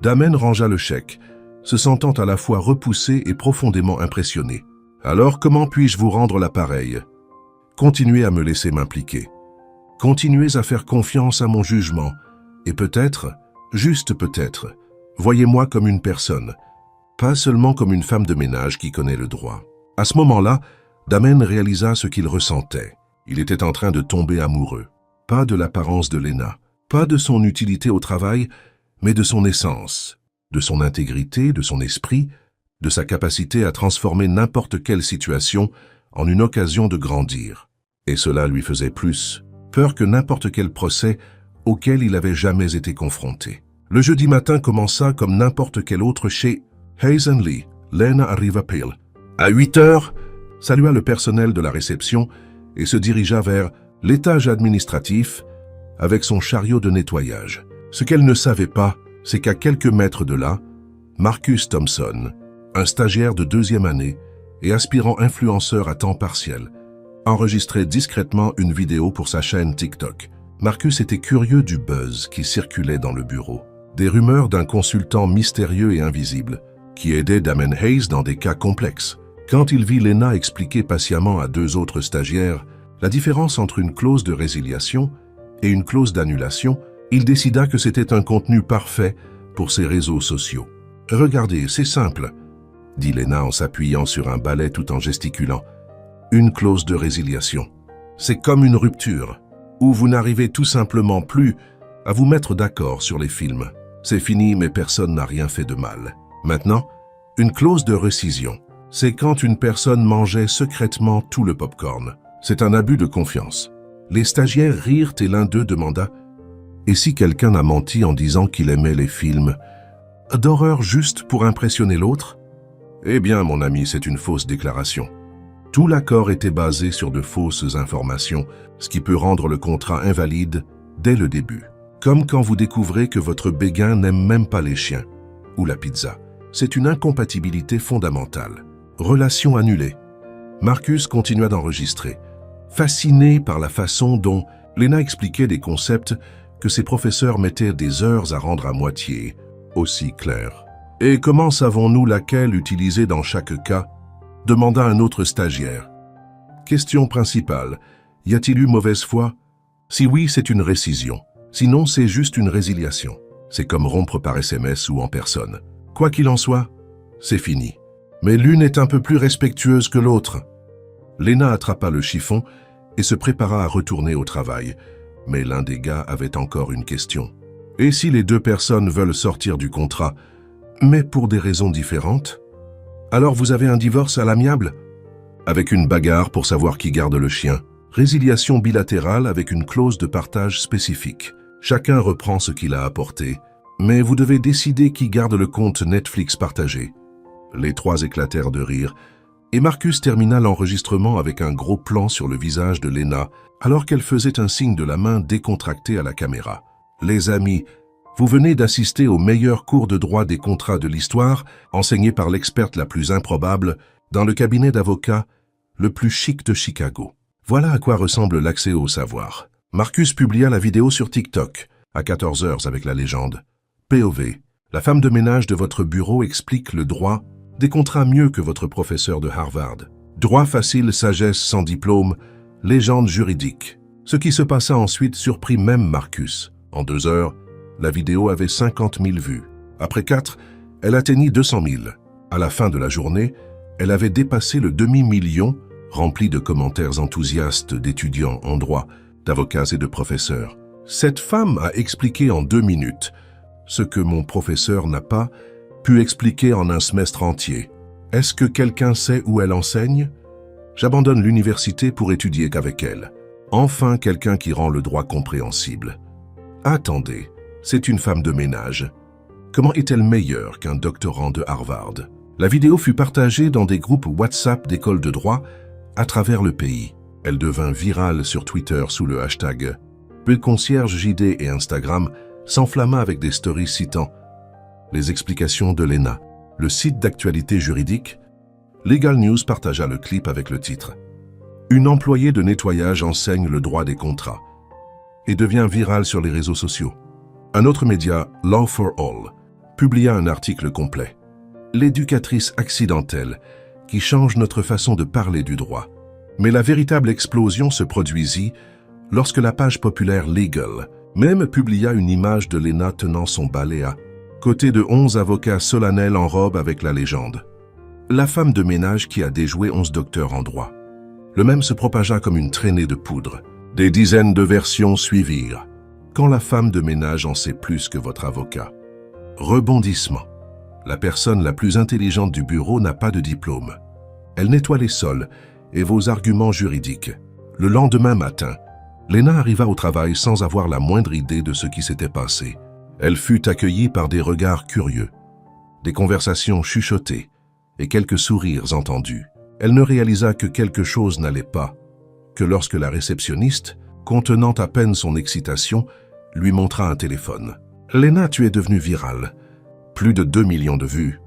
Damen rangea le chèque, se sentant à la fois repoussé et profondément impressionné. Alors comment puis-je vous rendre l'appareil? Continuez à me laisser m'impliquer. Continuez à faire confiance à mon jugement. Et peut-être, juste peut-être, voyez-moi comme une personne, pas seulement comme une femme de ménage qui connaît le droit. À ce moment-là, Damen réalisa ce qu'il ressentait. Il était en train de tomber amoureux. Pas de l'apparence de Lena, pas de son utilité au travail, mais de son essence, de son intégrité, de son esprit, de sa capacité à transformer n'importe quelle situation en une occasion de grandir. Et cela lui faisait plus peur que n'importe quel procès auquel il avait jamais été confronté. Le jeudi matin commença comme n'importe quel autre chez Hazen Lee. Lena arriva pile. À 8 heures, salua le personnel de la réception et se dirigea vers l'étage administratif avec son chariot de nettoyage. Ce qu'elle ne savait pas, c'est qu'à quelques mètres de là, Marcus Thompson, un stagiaire de 2e année et aspirant influenceur à temps partiel, enregistrait discrètement une vidéo pour sa chaîne TikTok. Marcus était curieux du buzz qui circulait dans le bureau. Des rumeurs d'un consultant mystérieux et invisible qui aidait Damen Hayes dans des cas complexes. Quand il vit Lena expliquer patiemment à 2 autres stagiaires la différence entre une clause de résiliation et une clause d'annulation, il décida que c'était un contenu parfait pour ses réseaux sociaux. « Regardez, c'est simple », dit Lena en s'appuyant sur un balai tout en gesticulant. « Une clause de résiliation. C'est comme une rupture, où vous n'arrivez tout simplement plus à vous mettre d'accord sur les films. C'est fini, mais personne n'a rien fait de mal. Maintenant, une clause de rescission. C'est quand une personne mangeait secrètement tout le popcorn. C'est un abus de confiance. » Les stagiaires rirent et l'un d'eux demanda « Et si quelqu'un a menti en disant qu'il aimait les films d'horreur juste pour impressionner l'autre ?» Eh bien, mon ami, c'est une fausse déclaration. Tout l'accord était basé sur de fausses informations, ce qui peut rendre le contrat invalide dès le début. Comme quand vous découvrez que votre béguin n'aime même pas les chiens ou la pizza. C'est une incompatibilité fondamentale. Relation annulée. Marcus continua d'enregistrer, fasciné par la façon dont Lena expliquait des concepts que ses professeurs mettaient des heures à rendre à moitié aussi clairs. « Et comment savons-nous laquelle utiliser dans chaque cas ?» demanda un autre stagiaire. Question principale. Y a-t-il eu mauvaise foi? Si oui, c'est une rescission. Sinon, c'est juste une résiliation. C'est comme rompre par SMS ou en personne. Quoi qu'il en soit, c'est fini. Mais l'une est un peu plus respectueuse que l'autre. Lena attrapa le chiffon et se prépara à retourner au travail. Mais l'un des gars avait encore une question. Et si les 2 personnes veulent sortir du contrat, mais pour des raisons différentes? Alors vous avez un divorce à l'amiable? Avec une bagarre pour savoir qui garde le chien. Résiliation bilatérale avec une clause de partage spécifique. Chacun reprend ce qu'il a apporté, mais vous devez décider qui garde le compte Netflix partagé. Les 3 éclatèrent de rire, et Marcus termina l'enregistrement avec un gros plan sur le visage de Lena, alors qu'elle faisait un signe de la main décontracté à la caméra. « Les amis, vous venez d'assister au meilleur cours de droit des contrats de l'histoire, enseigné par l'experte la plus improbable, dans le cabinet d'avocats le plus chic de Chicago. Voilà à quoi ressemble l'accès au savoir. » Marcus publia la vidéo sur TikTok, à 14 heures avec la légende. POV. La femme de ménage de votre bureau explique le droit des contrats mieux que votre professeur de Harvard. Droit facile, sagesse sans diplôme, légende juridique. Ce qui se passa ensuite surprit même Marcus. En 2 heures, la vidéo avait 50 000 vues. Après 4, elle atteignit 200 000. À la fin de la journée, elle avait dépassé le demi-million, rempli de commentaires enthousiastes d'étudiants en droit, d'avocats et de professeurs. Cette femme a expliqué en 2 minutes ce que mon professeur n'a pas pu expliquer en un semestre entier. Est-ce que quelqu'un sait où elle enseigne? J'abandonne l'université pour étudier qu'avec elle. Enfin, quelqu'un qui rend le droit compréhensible. Attendez, c'est une femme de ménage. Comment est-elle meilleure qu'un doctorant de Harvard? La vidéo fut partagée dans des groupes WhatsApp d'écoles de droit à travers le pays. Elle devint virale sur Twitter sous le hashtag #Concierge JD et Instagram s'enflamma avec des stories citant les explications de Lena. Le site d'actualité juridique Legal News partagea le clip avec le titre « Une employée de nettoyage enseigne le droit des contrats » et devient viral sur les réseaux sociaux. Un autre média, Law for All, publia un article complet. L'éducatrice accidentelle qui change notre façon de parler du droit. Mais la véritable explosion se produisit lorsque la page populaire Legal même publia une image de Lena tenant son balai à côté de 11 avocats solennels en robe avec la légende. La femme de ménage qui a déjoué 11 docteurs en droit. Le mème se propagea comme une traînée de poudre. Des dizaines de versions suivirent. Quand la femme de ménage en sait plus que votre avocat. Rebondissement. La personne la plus intelligente du bureau n'a pas de diplôme. Elle nettoie les sols et vos arguments juridiques. Le lendemain matin, Lena arriva au travail sans avoir la moindre idée de ce qui s'était passé. Elle fut accueillie par des regards curieux, des conversations chuchotées et quelques sourires entendus. Elle ne réalisa que quelque chose n'allait pas, que lorsque la réceptionniste, contenant à peine son excitation, lui montra un téléphone. « Lena, tu es devenue virale. Plus de 2 millions de vues. »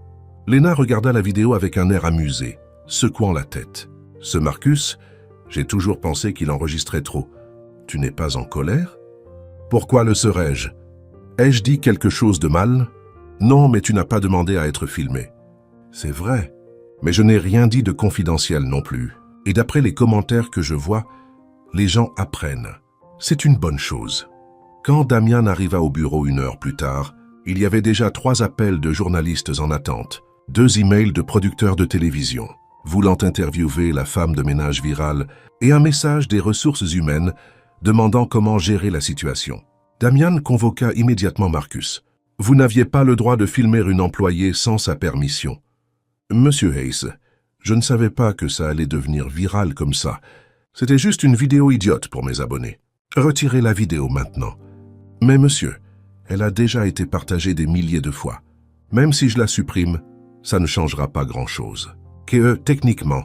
Lena regarda la vidéo avec un air amusé, secouant la tête. « Ce Marcus, j'ai toujours pensé qu'il enregistrait trop. Tu n'es pas en colère? Pourquoi le serais-je? Ai-je dit quelque chose de mal? Non, mais tu n'as pas demandé à être filmé. C'est vrai, mais je n'ai rien dit de confidentiel non plus. Et d'après les commentaires que je vois, les gens apprennent. C'est une bonne chose. » Quand Damian arriva au bureau 1 heure plus tard, il y avait déjà 3 appels de journalistes en attente, 2 emails de producteurs de télévision, voulant interviewer la femme de ménage virale et un message des ressources humaines demandant comment gérer la situation. Damian convoqua immédiatement Marcus. « Vous n'aviez pas le droit de filmer une employée sans sa permission. »« Monsieur Hayes, je ne savais pas que ça allait devenir viral comme ça. C'était juste une vidéo idiote pour mes abonnés. Retirez la vidéo maintenant. » « Mais monsieur, elle a déjà été partagée des milliers de fois. Même si je la supprime, ça ne changera pas grand-chose. Techniquement,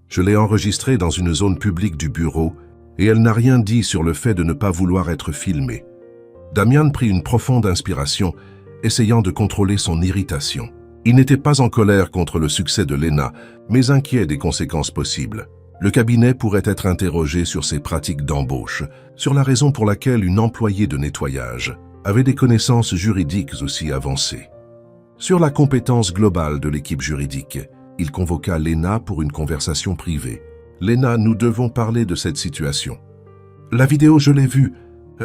je l'ai enregistrée dans une zone publique du bureau et elle n'a rien dit sur le fait de ne pas vouloir être filmée. » Damian prit une profonde inspiration, essayant de contrôler son irritation. Il n'était pas en colère contre le succès de Lena, mais inquiet des conséquences possibles. Le cabinet pourrait être interrogé sur ses pratiques d'embauche, sur la raison pour laquelle une employée de nettoyage avait des connaissances juridiques aussi avancées. Sur la compétence globale de l'équipe juridique, il convoqua Lena pour une conversation privée. « Lena, nous devons parler de cette situation. »« La vidéo, je l'ai vue.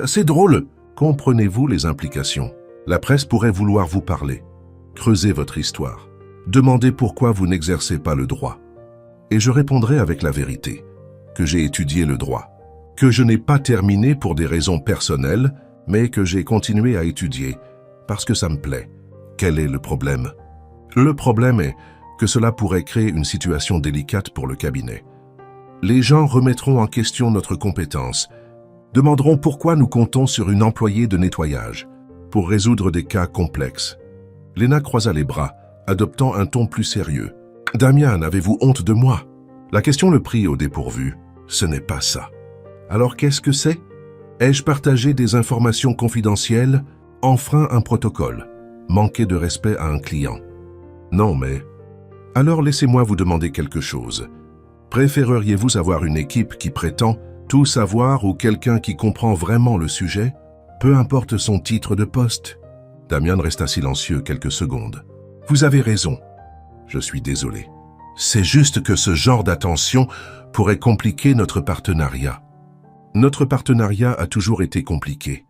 C'est drôle. Comprenez-vous les implications? La presse pourrait vouloir vous parler. Creusez votre histoire. Demandez pourquoi vous n'exercez pas le droit. Et je répondrai avec la vérité, que j'ai étudié le droit, que je n'ai pas terminé pour des raisons personnelles, mais que j'ai continué à étudier parce que ça me plaît. Quel est le problème? Le problème est que cela pourrait créer une situation délicate pour le cabinet. Les gens remettront en question notre compétence, demanderont pourquoi nous comptons sur une employée de nettoyage pour résoudre des cas complexes. Lena croisa les bras, adoptant un ton plus sérieux. « Damian, avez-vous honte de moi? » La question le prit au dépourvu. Ce n'est pas ça. Alors qu'est-ce que c'est? Ai-je partagé des informations confidentielles, enfreint un protocole, manqué de respect à un client? Non, mais... Alors laissez-moi vous demander quelque chose. Préféreriez-vous avoir une équipe qui prétend tout savoir ou quelqu'un qui comprend vraiment le sujet, peu importe son titre de poste? Damian resta silencieux quelques secondes. Vous avez raison. Je suis désolé. C'est juste que ce genre d'attention pourrait compliquer notre partenariat. Notre partenariat a toujours été compliqué.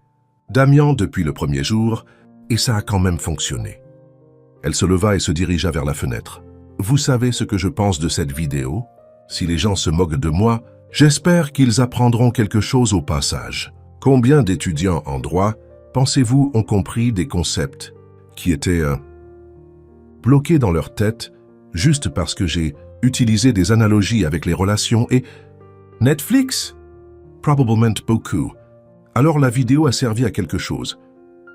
Damian depuis le premier jour, et ça a quand même fonctionné. Elle se leva et se dirigea vers la fenêtre. Vous savez ce que je pense de cette vidéo? Si les gens se moquent de moi, j'espère qu'ils apprendront quelque chose au passage. Combien d'étudiants en droit pensez-vous, ont compris des concepts qui étaient bloqués dans leur tête juste parce que j'ai utilisé des analogies avec les relations et Netflix? Probablement beaucoup. Alors la vidéo a servi à quelque chose.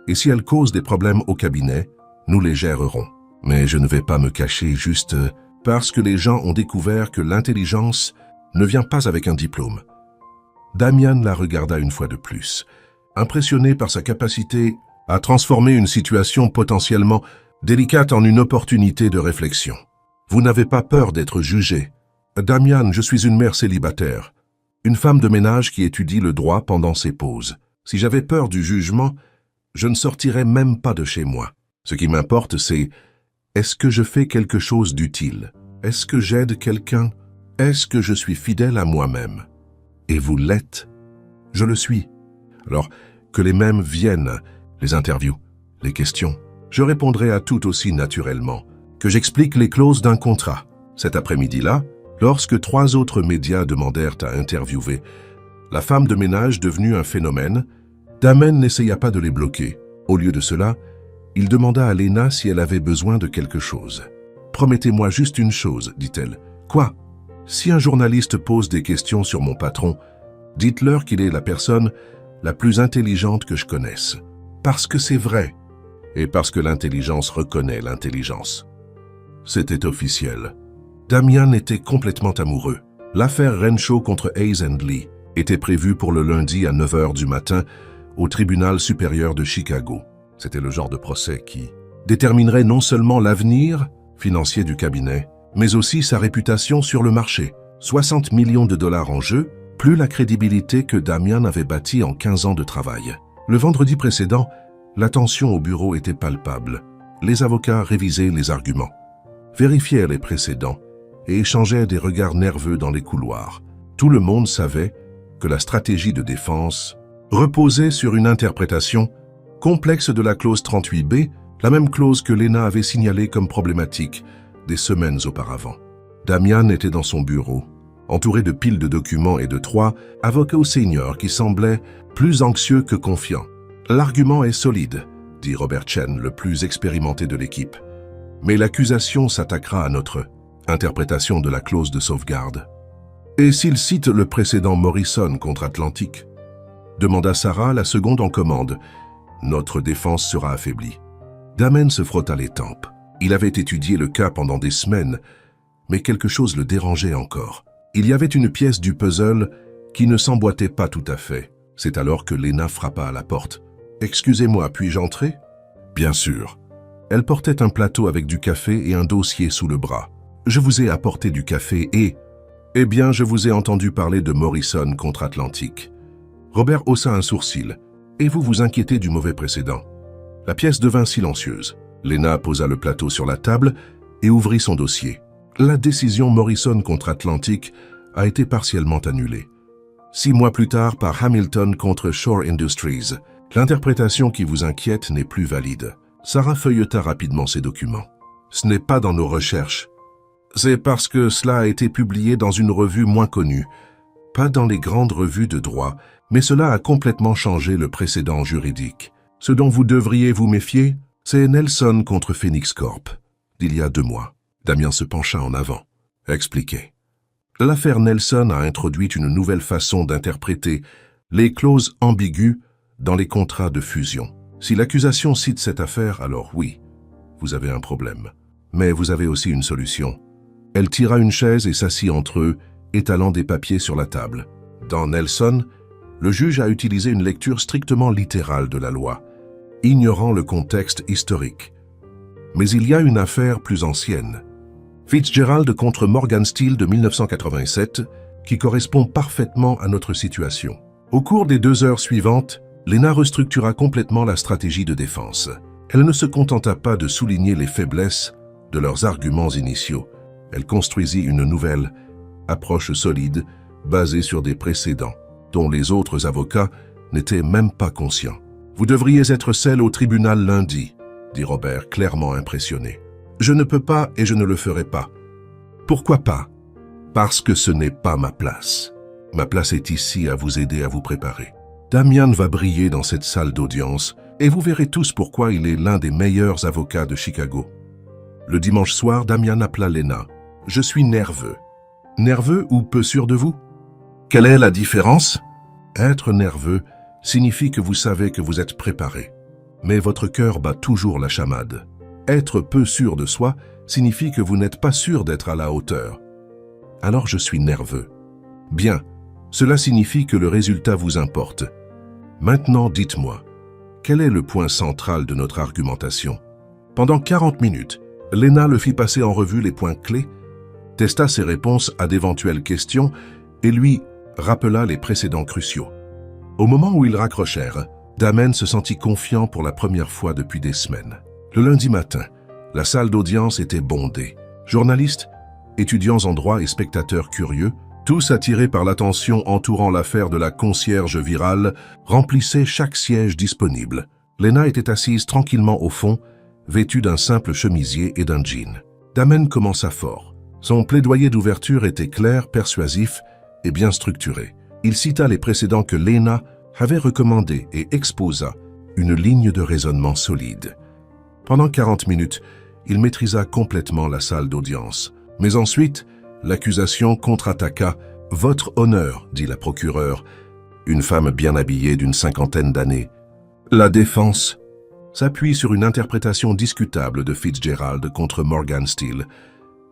Et si elle cause des problèmes au cabinet, nous les gérerons. Mais je ne vais pas me cacher juste parce que les gens ont découvert que l'intelligence ne vient pas avec un diplôme. Damian la regarda une fois de plus, impressionné par sa capacité à transformer une situation potentiellement délicate en une opportunité de réflexion. Vous n'avez pas peur d'être jugé. Damian, je suis une mère célibataire, une femme de ménage qui étudie le droit pendant ses pauses. Si j'avais peur du jugement, je ne sortirais même pas de chez moi. Ce qui m'importe, c'est est-ce que je fais quelque chose d'utile? Est-ce que j'aide quelqu'un? Est-ce que je suis fidèle à moi-même? Et vous l'êtes? Je le suis. Alors, que les mêmes viennent, les interviews, les questions, je répondrai à tout aussi naturellement, que j'explique les clauses d'un contrat. Cet après-midi-là, lorsque 3 autres médias demandèrent à interviewer la femme de ménage devenue un phénomène, Damian n'essaya pas de les bloquer. Au lieu de cela, il demanda à Lena si elle avait besoin de quelque chose. « Promettez-moi juste une chose, dit-elle. »« Quoi ?»« Si un journaliste pose des questions sur mon patron, dites-leur qu'il est la personne la plus intelligente que je connaisse. Parce que c'est vrai, et parce que l'intelligence reconnaît l'intelligence. » C'était officiel. Damian était complètement amoureux. L'affaire Renshaw contre Hayes & Lee était prévue pour le lundi à 9 h du matin au tribunal supérieur de Chicago. C'était le genre de procès qui déterminerait non seulement l'avenir financier du cabinet, mais aussi sa réputation sur le marché. 60 millions de dollars en jeu, plus la crédibilité que Damian avait bâtie en 15 ans de travail. Le vendredi précédent, la tension au bureau était palpable. Les avocats révisaient les arguments, vérifiaient les précédents et échangeaient des regards nerveux dans les couloirs. Tout le monde savait que la stratégie de défense reposait sur une interprétation complexe de la clause 38B, la même clause que Lena avait signalée comme problématique des semaines auparavant. Damian était dans son bureau, entouré de piles de documents et de 3 avocats seniors qui semblaient plus anxieux que confiants. « L'argument est solide, » dit Robert Chen, le plus expérimenté de l'équipe. « Mais l'accusation s'attaquera à notre interprétation de la clause de sauvegarde. »« Et s'il cite le précédent Morrison contre Atlantic ?» demanda Sarah, la seconde en commande. « Notre défense sera affaiblie. » Damian se frotta les tempes. Il avait étudié le cas pendant des semaines, mais quelque chose le dérangeait encore. Il y avait une pièce du puzzle qui ne s'emboîtait pas tout à fait. C'est alors que Lena frappa à la porte. « Excusez-moi, puis-je entrer ?» « Bien sûr. » Elle portait un plateau avec du café et un dossier sous le bras. « Je vous ai apporté du café et... » « Eh bien, je vous ai entendu parler de Morrison contre Atlantic. » Robert haussa un sourcil. « Et vous vous inquiétez du mauvais précédent. » La pièce devint silencieuse. Lena posa le plateau sur la table et ouvrit son dossier. La décision Morrison contre Atlantic a été partiellement annulée. 6 mois plus tard par Hamilton contre Shore Industries. L'interprétation qui vous inquiète n'est plus valide. Sarah feuilleta rapidement ses documents. Ce n'est pas dans nos recherches. C'est parce que cela a été publié dans une revue moins connue. Pas dans les grandes revues de droit, mais cela a complètement changé le précédent juridique. Ce dont vous devriez vous méfier, c'est Nelson contre Phoenix Corp, d'il y a 2 mois. Damian se pencha en avant. Expliquez. L'affaire Nelson a introduit une nouvelle façon d'interpréter les clauses ambiguës dans les contrats de fusion. Si l'accusation cite cette affaire, alors oui, vous avez un problème. Mais vous avez aussi une solution. Elle tira une chaise et s'assit entre eux, étalant des papiers sur la table. Dans Nelson, le juge a utilisé une lecture strictement littérale de la loi, ignorant le contexte historique. Mais il y a une affaire plus ancienne, Fitzgerald contre Morgan Steele de 1987, qui correspond parfaitement à notre situation. Au cours des 2 heures suivantes, Lena restructura complètement la stratégie de défense. Elle ne se contenta pas de souligner les faiblesses de leurs arguments initiaux. Elle construisit une nouvelle approche solide, basée sur des précédents, dont les autres avocats n'étaient même pas conscients. « Vous devriez être celle au tribunal lundi, » dit Robert, clairement impressionné. « Je ne peux pas et je ne le ferai pas. »« Pourquoi pas ?»« Parce que ce n'est pas ma place. Ma place est ici à vous aider à vous préparer. Damian va briller dans cette salle d'audience et vous verrez tous pourquoi il est l'un des meilleurs avocats de Chicago. Le dimanche soir, Damian appela Lena. « Je suis nerveux. » « Nerveux ou peu sûr de vous? Quelle est la différence? Être nerveux signifie que vous savez que vous êtes préparé, mais votre cœur bat toujours la chamade. Être peu sûr de soi signifie que vous n'êtes pas sûr d'être à la hauteur. Alors je suis nerveux. Bien, cela signifie que le résultat vous importe. Maintenant, dites-moi, quel est le point central de notre argumentation? Pendant 40 minutes, Lena le fit passer en revue les points clés, testa ses réponses à d'éventuelles questions et lui rappela les précédents cruciaux. Au moment où ils raccrochèrent, Damian se sentit confiant pour la première fois depuis des semaines. Le lundi matin, la salle d'audience était bondée. Journalistes, étudiants en droit et spectateurs curieux, tous attirés par l'attention entourant l'affaire de la concierge virale, remplissaient chaque siège disponible. Lena était assise tranquillement au fond, vêtue d'un simple chemisier et d'un jean. Damian commença fort. Son plaidoyer d'ouverture était clair, persuasif et bien structuré. Il cita les précédents que Lena avait recommandés et exposa une ligne de raisonnement solide. Pendant 40 minutes, il maîtrisa complètement la salle d'audience. Mais ensuite, l'accusation contre-attaqua. « Votre honneur », dit la procureure, une femme bien habillée d'une cinquantaine d'années. La défense s'appuie sur une interprétation discutable de Fitzgerald contre Morgan Steele.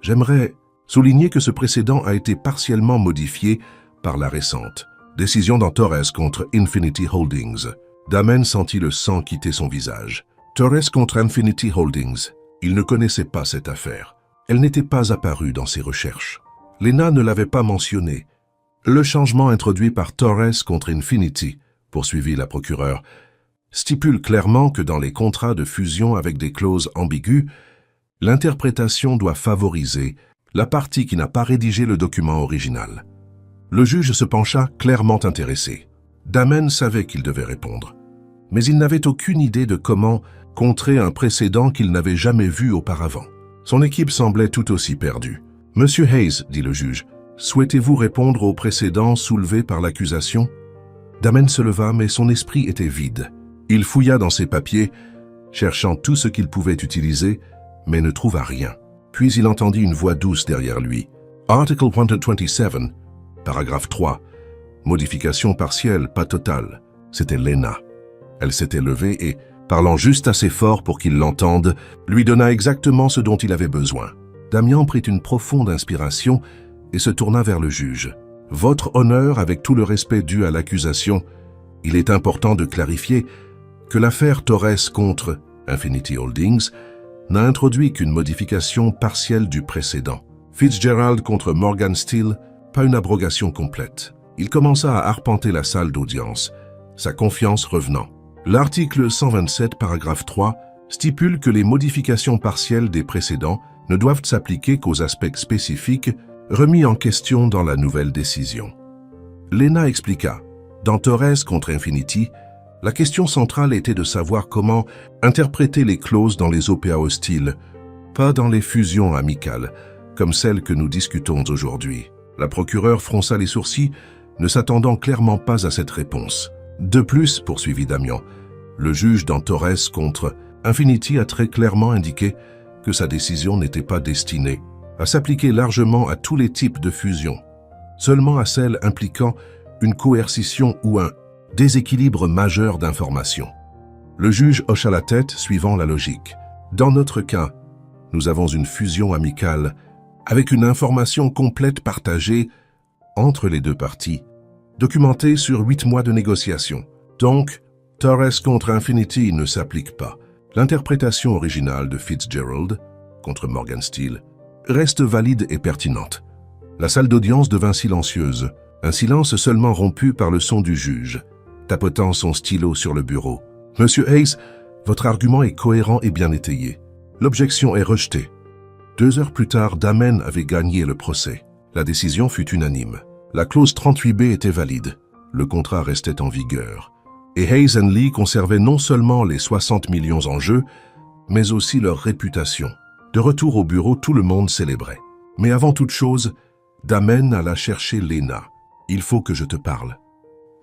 J'aimerais souligner que ce précédent a été partiellement modifié par la récente décision dans Torres contre Infinity Holdings. Damian sentit le sang quitter son visage. Torres contre Infinity Holdings. Il ne connaissait pas cette affaire. Elle n'était pas apparue dans ses recherches. Lena ne l'avait pas mentionné. Le changement introduit par Torres contre Infinity, poursuivit la procureure, stipule clairement que dans les contrats de fusion avec des clauses ambiguës, l'interprétation doit favoriser la partie qui n'a pas rédigé le document original. Le juge se pencha clairement intéressé. Damian savait qu'il devait répondre, mais il n'avait aucune idée de comment contrer un précédent qu'il n'avait jamais vu auparavant. Son équipe semblait tout aussi perdue. « Monsieur Hayes, dit le juge, souhaitez-vous répondre au précédent soulevé par l'accusation » Damian se leva, mais son esprit était vide. Il fouilla dans ses papiers, cherchant tout ce qu'il pouvait utiliser, mais ne trouva rien. Puis il entendit une voix douce derrière lui. « Article 127, paragraphe 3. Modification partielle, pas totale. » C'était Lena. Elle s'était levée et, parlant juste assez fort pour qu'il l'entende, lui donna exactement ce dont il avait besoin. Damian prit une profonde inspiration et se tourna vers le juge. « Votre honneur, avec tout le respect dû à l'accusation, il est important de clarifier que l'affaire Torres contre Infinity Holdings n'a introduit qu'une modification partielle du précédent. Fitzgerald contre Morgan Steele, pas une abrogation complète. » Il commença à arpenter la salle d'audience, sa confiance revenant. L'article 127, paragraphe 3, stipule que les modifications partielles des précédents ne doivent s'appliquer qu'aux aspects spécifiques remis en question dans la nouvelle décision. Lena expliqua. Dans Torres contre Infinity, la question centrale était de savoir comment interpréter les clauses dans les OPA hostiles, pas dans les fusions amicales, comme celles que nous discutons aujourd'hui. La procureure fronça les sourcils, ne s'attendant clairement pas à cette réponse. De plus, poursuivit Damian, le juge dans Torres contre Infinity a très clairement indiqué que sa décision n'était pas destinée à s'appliquer largement à tous les types de fusions, seulement à celles impliquant une coercition ou un déséquilibre majeur d'informations. Le juge hocha la tête, suivant la logique. Dans notre cas, nous avons une fusion amicale avec une information complète partagée entre les deux parties, documentée sur 8 mois de négociations. Donc, Torres contre Infinity ne s'applique pas. L'interprétation originale de Fitzgerald contre Morgan Steele reste valide et pertinente. La salle d'audience devint silencieuse, un silence seulement rompu par le son du juge, tapotant son stylo sur le bureau. « Monsieur Hayes, votre argument est cohérent et bien étayé. L'objection est rejetée. » 2 heures plus tard, Damian avait gagné le procès. La décision fut unanime. La clause 38B était valide. Le contrat restait en vigueur. Et Hayes & Lee conservaient non seulement les 60 millions en jeu, mais aussi leur réputation. De retour au bureau, tout le monde célébrait. Mais avant toute chose, Damian alla chercher Lena. « Il faut que je te parle. »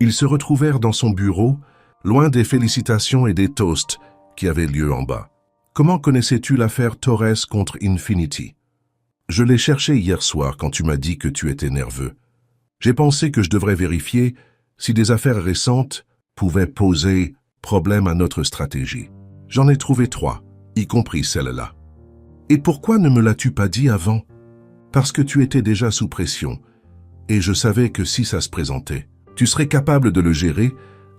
Ils se retrouvèrent dans son bureau, loin des félicitations et des toasts qui avaient lieu en bas. Comment connaissais-tu l'affaire Torres contre Infinity? Je l'ai cherché hier soir quand tu m'as dit que tu étais nerveux. J'ai pensé que je devrais vérifier si des affaires récentes pouvaient poser problème à notre stratégie. J'en ai trouvé 3, y compris celle-là. Et pourquoi ne me l'as-tu pas dit avant? Parce que tu étais déjà sous pression, et je savais que si ça se présentait, tu serais capable de le gérer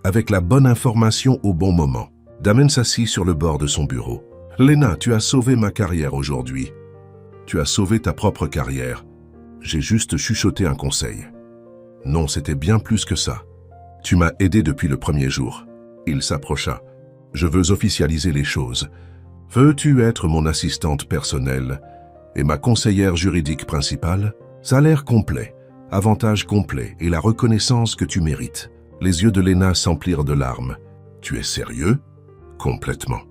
avec la bonne information au bon moment. Damen s'assit sur le bord de son bureau. Lena, tu as sauvé ma carrière aujourd'hui. Tu as sauvé ta propre carrière. J'ai juste chuchoté un conseil. Non, c'était bien plus que ça. Tu m'as aidé depuis le premier jour. Il s'approcha. Je veux officialiser les choses. Veux-tu être mon assistante personnelle et ma conseillère juridique principale? Salaire complet, avantage complet et la reconnaissance que tu mérites. Les yeux de Lena s'emplirent de larmes. Tu es sérieux? Complètement.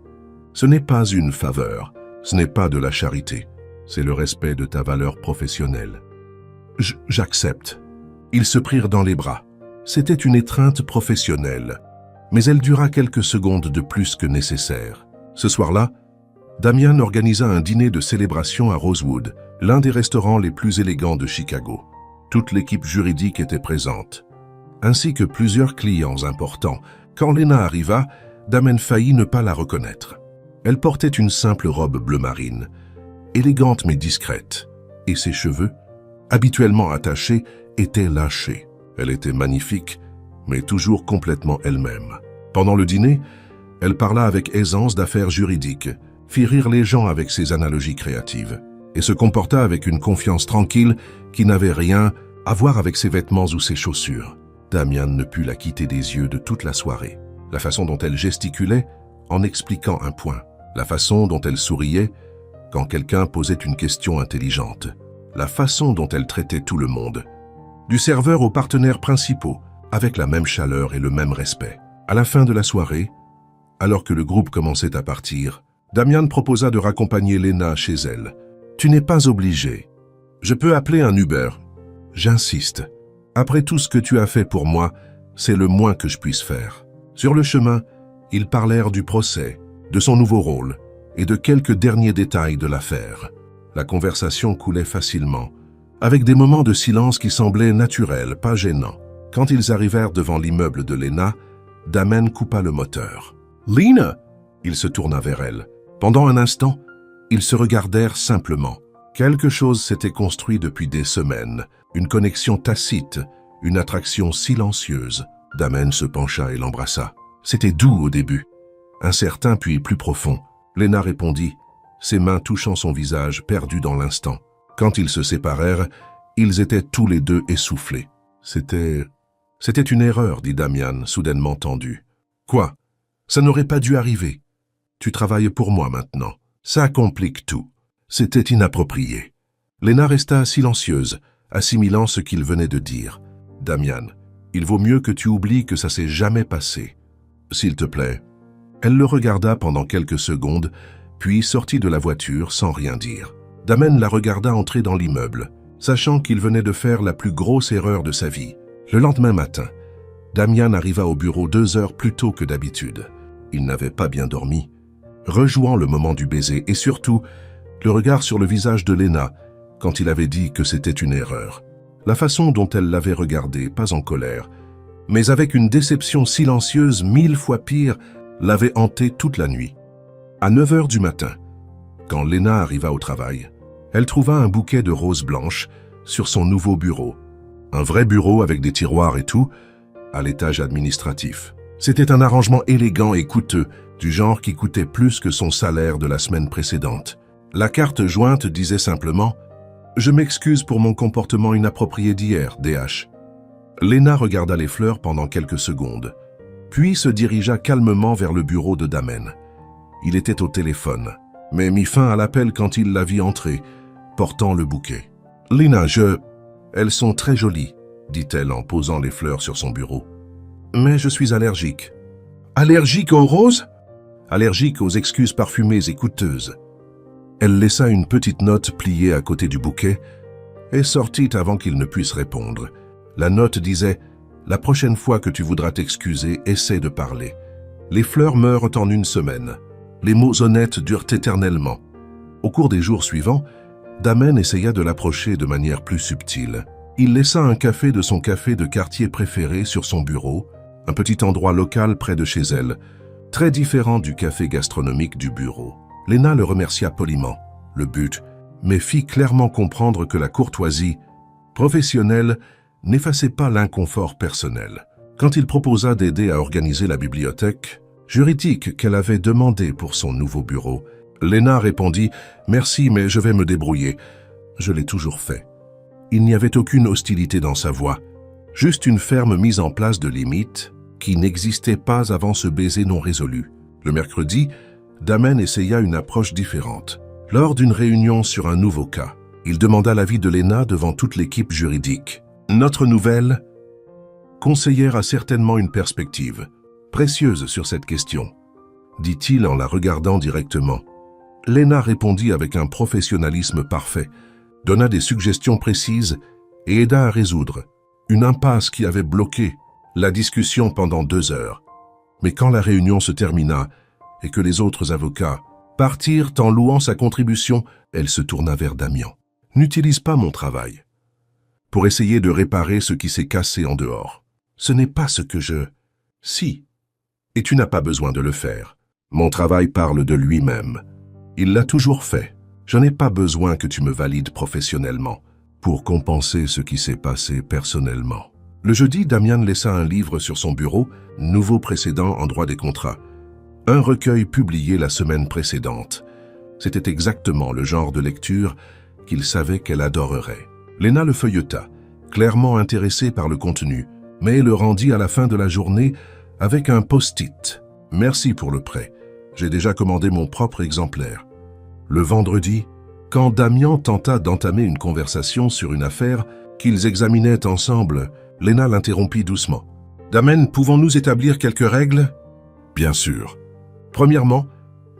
Ce n'est pas une faveur, ce n'est pas de la charité. C'est le respect de ta valeur professionnelle. J'accepte. Ils se prirent dans les bras. C'était une étreinte professionnelle, mais elle dura quelques secondes de plus que nécessaire. Ce soir-là, Damian organisa un dîner de célébration à Rosewood, l'un des restaurants les plus élégants de Chicago. Toute l'équipe juridique était présente, ainsi que plusieurs clients importants. Quand Lena arriva, Damian faillit ne pas la reconnaître. Elle portait une simple robe bleu marine, élégante mais discrète, et ses cheveux, habituellement attachés, étaient lâchés. Elle était magnifique, mais toujours complètement elle-même. Pendant le dîner, elle parla avec aisance d'affaires juridiques, fit rire les gens avec ses analogies créatives, et se comporta avec une confiance tranquille qui n'avait rien à voir avec ses vêtements ou ses chaussures. Damian ne put la quitter des yeux de toute la soirée. La façon dont elle gesticulait en expliquant un point, la façon dont elle souriait quand quelqu'un posait une question intelligente, la façon dont elle traitait tout le monde, du serveur aux partenaires principaux, avec la même chaleur et le même respect. À la fin de la soirée, alors que le groupe commençait à partir, Damian proposa de raccompagner Lena chez elle. « Tu n'es pas obligé. Je peux appeler un Uber. J'insiste. Après tout ce que tu as fait pour moi, c'est le moins que je puisse faire. » Sur le chemin, ils parlèrent du procès, de son nouveau rôle et de quelques derniers détails de l'affaire. La conversation coulait facilement, avec des moments de silence qui semblaient naturels, pas gênants. Quand ils arrivèrent devant l'immeuble de Lena, Damian coupa le moteur. « Lena !» Il se tourna vers elle. Pendant un instant, ils se regardèrent simplement. Quelque chose s'était construit depuis des semaines, une connexion tacite, une attraction silencieuse. Damian se pencha et l'embrassa. C'était doux au début, incertain puis plus profond. Lena répondit, ses mains touchant son visage perdu dans l'instant. Quand ils se séparèrent, ils étaient tous les deux essoufflés. C'était une erreur, dit Damian, soudainement tendu. Quoi? Ça n'aurait pas dû arriver. Tu travailles pour moi maintenant. Ça complique tout. C'était inapproprié. Lena resta silencieuse, assimilant ce qu'il venait de dire. Damian, il vaut mieux que tu oublies que ça s'est jamais passé. S'il te plaît. Elle le regarda pendant quelques secondes, puis sortit de la voiture sans rien dire. Damian la regarda entrer dans l'immeuble, sachant qu'il venait de faire la plus grosse erreur de sa vie. Le lendemain matin, Damian arriva au bureau 2 heures plus tôt que d'habitude. Il n'avait pas bien dormi, rejouant le moment du baiser et surtout le regard sur le visage de Lena quand il avait dit que c'était une erreur. La façon dont elle l'avait regardé, pas en colère, mais avec une déception silencieuse 1000 fois pire, l'avait hanté toute la nuit. À 9 heures du matin, quand Lena arriva au travail, elle trouva un bouquet de roses blanches sur son nouveau bureau. Un vrai bureau avec des tiroirs et tout, à l'étage administratif. C'était un arrangement élégant et coûteux, du genre qui coûtait plus que son salaire de la semaine précédente. La carte jointe disait simplement « Je m'excuse pour mon comportement inapproprié d'hier, DH ». Lena regarda les fleurs pendant quelques secondes, puis se dirigea calmement vers le bureau de Damian. Il était au téléphone, mais mit fin à l'appel quand il la vit entrer, portant le bouquet. « Lena, Elles sont très jolies, dit-elle en posant les fleurs sur son bureau. Mais je suis allergique. Allergique aux roses? Allergique aux excuses parfumées et coûteuses. Elle laissa une petite note pliée à côté du bouquet et sortit avant qu'il ne puisse répondre. La note disait « La prochaine fois que tu voudras t'excuser, essaie de parler. Les fleurs meurent en une semaine. Les mots honnêtes durent éternellement. Au cours des jours suivants, Damen essaya de l'approcher de manière plus subtile. Il laissa un café de son café de quartier préféré sur son bureau, un petit endroit local près de chez elle, très différent du café gastronomique du bureau. Lena le remercia poliment, le but, mais fit clairement comprendre que la courtoisie professionnelle n'effaçait pas l'inconfort personnel. Quand il proposa d'aider à organiser la bibliothèque juridique qu'elle avait demandée pour son nouveau bureau, Lena répondit « Merci, mais je vais me débrouiller. Je l'ai toujours fait. » Il n'y avait aucune hostilité dans sa voix, juste une ferme mise en place de limites qui n'existaient pas avant ce baiser non résolu. Le mercredi, Damen essaya une approche différente. Lors d'une réunion sur un nouveau cas, il demanda l'avis de Lena devant toute l'équipe juridique. Notre nouvelle conseillère a certainement une perspective précieuse sur cette question, dit-il en la regardant directement. Lena répondit avec un professionnalisme parfait, donna des suggestions précises et aida à résoudre une impasse qui avait bloqué la discussion pendant 2 heures. Mais quand la réunion se termina et que les autres avocats partirent en louant sa contribution, elle se tourna vers Damian. « N'utilise pas mon travail pour essayer de réparer ce qui s'est cassé en dehors. Ce n'est pas ce que je... Si. Et tu n'as pas besoin de le faire. Mon travail parle de lui-même. Il l'a toujours fait. Je n'ai pas besoin que tu me valides professionnellement pour compenser ce qui s'est passé personnellement. » Le jeudi, Damian laissa un livre sur son bureau, nouveau précédent en droit des contrats. Un recueil publié la semaine précédente. C'était exactement le genre de lecture qu'il savait qu'elle adorerait. Lena le feuilleta, clairement intéressée par le contenu, mais le rendit à la fin de la journée avec un post-it. « Merci pour le prêt. J'ai déjà commandé mon propre exemplaire. » Le vendredi, quand Damian tenta d'entamer une conversation sur une affaire qu'ils examinaient ensemble, Lena l'interrompit doucement. « Damen, pouvons-nous établir quelques règles ?»« Bien sûr. Premièrement,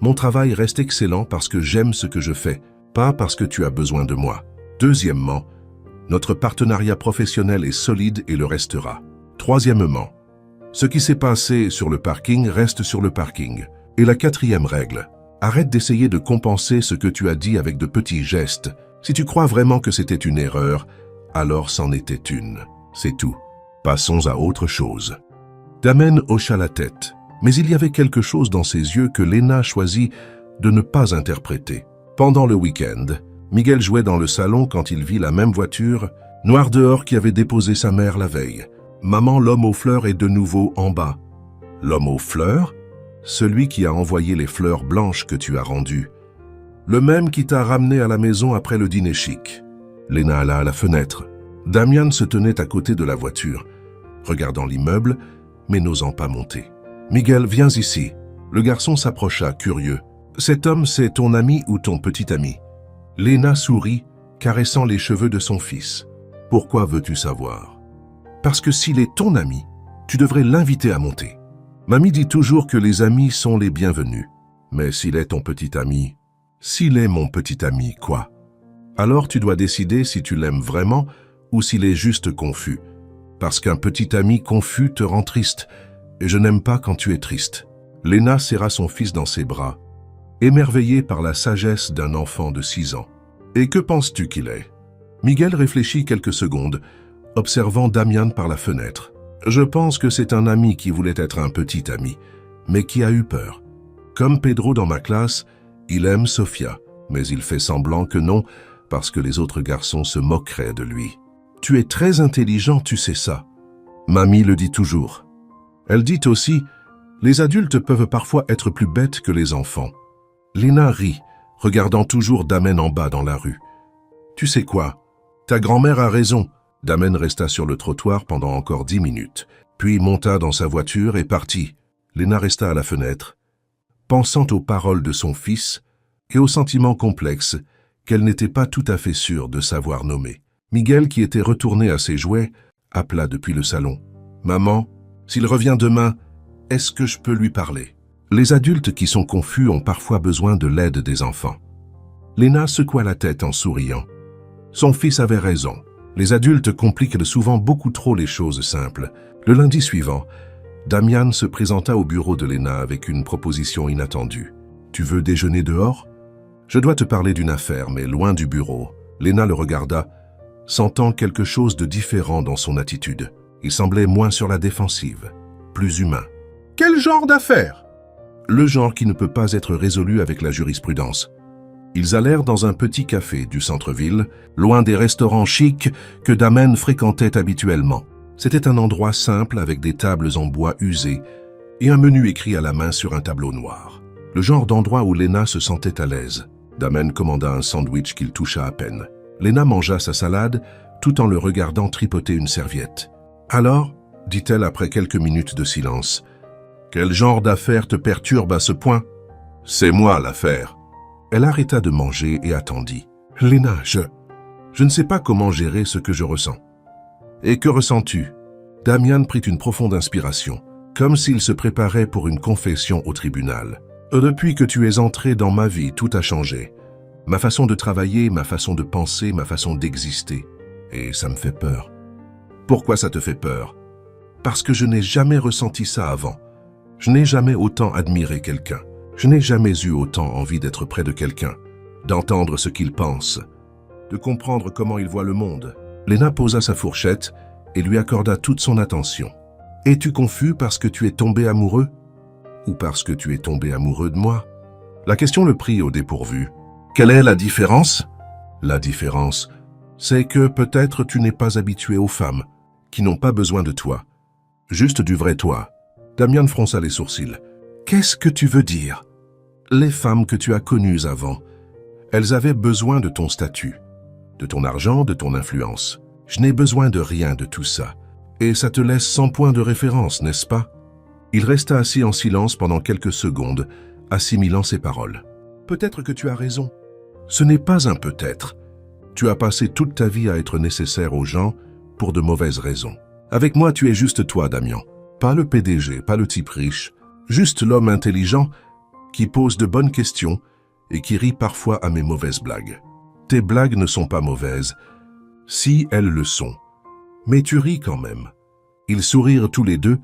mon travail reste excellent parce que j'aime ce que je fais, pas parce que tu as besoin de moi. Deuxièmement, notre partenariat professionnel est solide et le restera. Troisièmement, ce qui s'est passé sur le parking reste sur le parking. Et la quatrième règle, arrête d'essayer de compenser ce que tu as dit avec de petits gestes. Si tu crois vraiment que c'était une erreur, alors c'en était une. C'est tout. Passons à autre chose. » Damen hocha la tête, mais il y avait quelque chose dans ses yeux que Lena choisit de ne pas interpréter. Pendant le week-end, Miguel jouait dans le salon quand il vit la même voiture, noire dehors, qui avait déposé sa mère la veille. « Maman, l'homme aux fleurs est de nouveau en bas. »« L'homme aux fleurs ?» Celui qui a envoyé les fleurs blanches que tu as rendues. Le même qui t'a ramené à la maison après le dîner chic. Lena alla à la fenêtre. Damian se tenait à côté de la voiture, regardant l'immeuble, mais n'osant pas monter. « Miguel, viens ici. » Le garçon s'approcha, curieux. « Cet homme, c'est ton ami ou ton petit ami ?» Lena sourit, caressant les cheveux de son fils. « Pourquoi veux-tu savoir ?»« Parce que s'il est ton ami, tu devrais l'inviter à monter. Mamie dit toujours que les amis sont les bienvenus. Mais s'il est ton petit ami, s'il est mon petit ami, quoi? Alors tu dois décider si tu l'aimes vraiment ou s'il est juste confus. Parce qu'un petit ami confus te rend triste, et je n'aime pas quand tu es triste. » Lena serra son fils dans ses bras, émerveillée par la sagesse d'un enfant de 6 ans. « Et que penses-tu qu'il est ?» Miguel réfléchit quelques secondes, observant Damian par la fenêtre. « Je pense que c'est un ami qui voulait être un petit ami, mais qui a eu peur. Comme Pedro dans ma classe, il aime Sofia, mais il fait semblant que non, parce que les autres garçons se moqueraient de lui. Tu es très intelligent, tu sais ça. Mamie le dit toujours. Elle dit aussi, les adultes peuvent parfois être plus bêtes que les enfants. » Lena rit, regardant toujours Damen en bas dans la rue. « Tu sais quoi? Ta grand-mère a raison. » Damen resta sur le trottoir pendant encore 10 minutes, puis monta dans sa voiture et partit. Lena resta à la fenêtre, pensant aux paroles de son fils et aux sentiments complexes qu'elle n'était pas tout à fait sûre de savoir nommer. Miguel, qui était retourné à ses jouets, appela depuis le salon. « Maman, s'il revient demain, est-ce que je peux lui parler ?» Les adultes qui sont confus ont parfois besoin de l'aide des enfants. Lena secoua la tête en souriant. Son fils avait raison. Les adultes compliquent souvent beaucoup trop les choses simples. Le lundi suivant, Damian se présenta au bureau de Léna avec une proposition inattendue. « Tu veux déjeuner dehors ? Je dois te parler d'une affaire, mais loin du bureau. » Léna le regarda, sentant quelque chose de différent dans son attitude. Il semblait moins sur la défensive, plus humain. « Quel genre d'affaire ?» Le genre qui ne peut pas être résolu avec la jurisprudence. Ils allèrent dans un petit café du centre-ville, loin des restaurants chics que Damian fréquentait habituellement. C'était un endroit simple avec des tables en bois usées et un menu écrit à la main sur un tableau noir. Le genre d'endroit où Léna se sentait à l'aise. Damian commanda un sandwich qu'il toucha à peine. Léna mangea sa salade tout en le regardant tripoter une serviette. « Alors » dit-elle après quelques minutes de silence. « Quel genre d'affaire te perturbe à ce point ?»« C'est moi l'affaire. » Elle arrêta de manger et attendit. « Léna, je ne sais pas comment gérer ce que je ressens. »« Et que ressens-tu » Damian prit une profonde inspiration, comme s'il se préparait pour une confession au tribunal. « Depuis que tu es entré dans ma vie, tout a changé. Ma façon de travailler, ma façon de penser, ma façon d'exister. Et ça me fait peur. » « Pourquoi ça te fait peur ?»« Parce que je n'ai jamais ressenti ça avant. Je n'ai jamais autant admiré quelqu'un. Je n'ai jamais eu autant envie d'être près de quelqu'un, d'entendre ce qu'il pense, de comprendre comment il voit le monde. » Léna posa sa fourchette et lui accorda toute son attention. « Es-tu confus parce que tu es tombé amoureux? Ou parce que tu es tombé amoureux de moi ?» La question le prit au dépourvu. « Quelle est la différence ?» La différence, c'est que peut-être tu n'es pas habitué aux femmes, qui n'ont pas besoin de toi. Juste du vrai toi. Damian fronça les sourcils. « Qu'est-ce que tu veux dire ?»« Les femmes que tu as connues avant, elles avaient besoin de ton statut, de ton argent, de ton influence. Je n'ai besoin de rien de tout ça. Et ça te laisse sans point de référence, n'est-ce pas ?» Il resta assis en silence pendant quelques secondes, assimilant ses paroles. « Peut-être que tu as raison. Ce n'est pas un peut-être. Tu as passé toute ta vie à être nécessaire aux gens pour de mauvaises raisons. Avec moi, tu es juste toi, Damian. Pas le PDG, pas le type riche, juste l'homme intelligent qui pose de bonnes questions et qui rit parfois à mes mauvaises blagues. Tes blagues ne sont pas mauvaises, si elles le sont. Mais tu ris quand même. » Ils sourirent tous les deux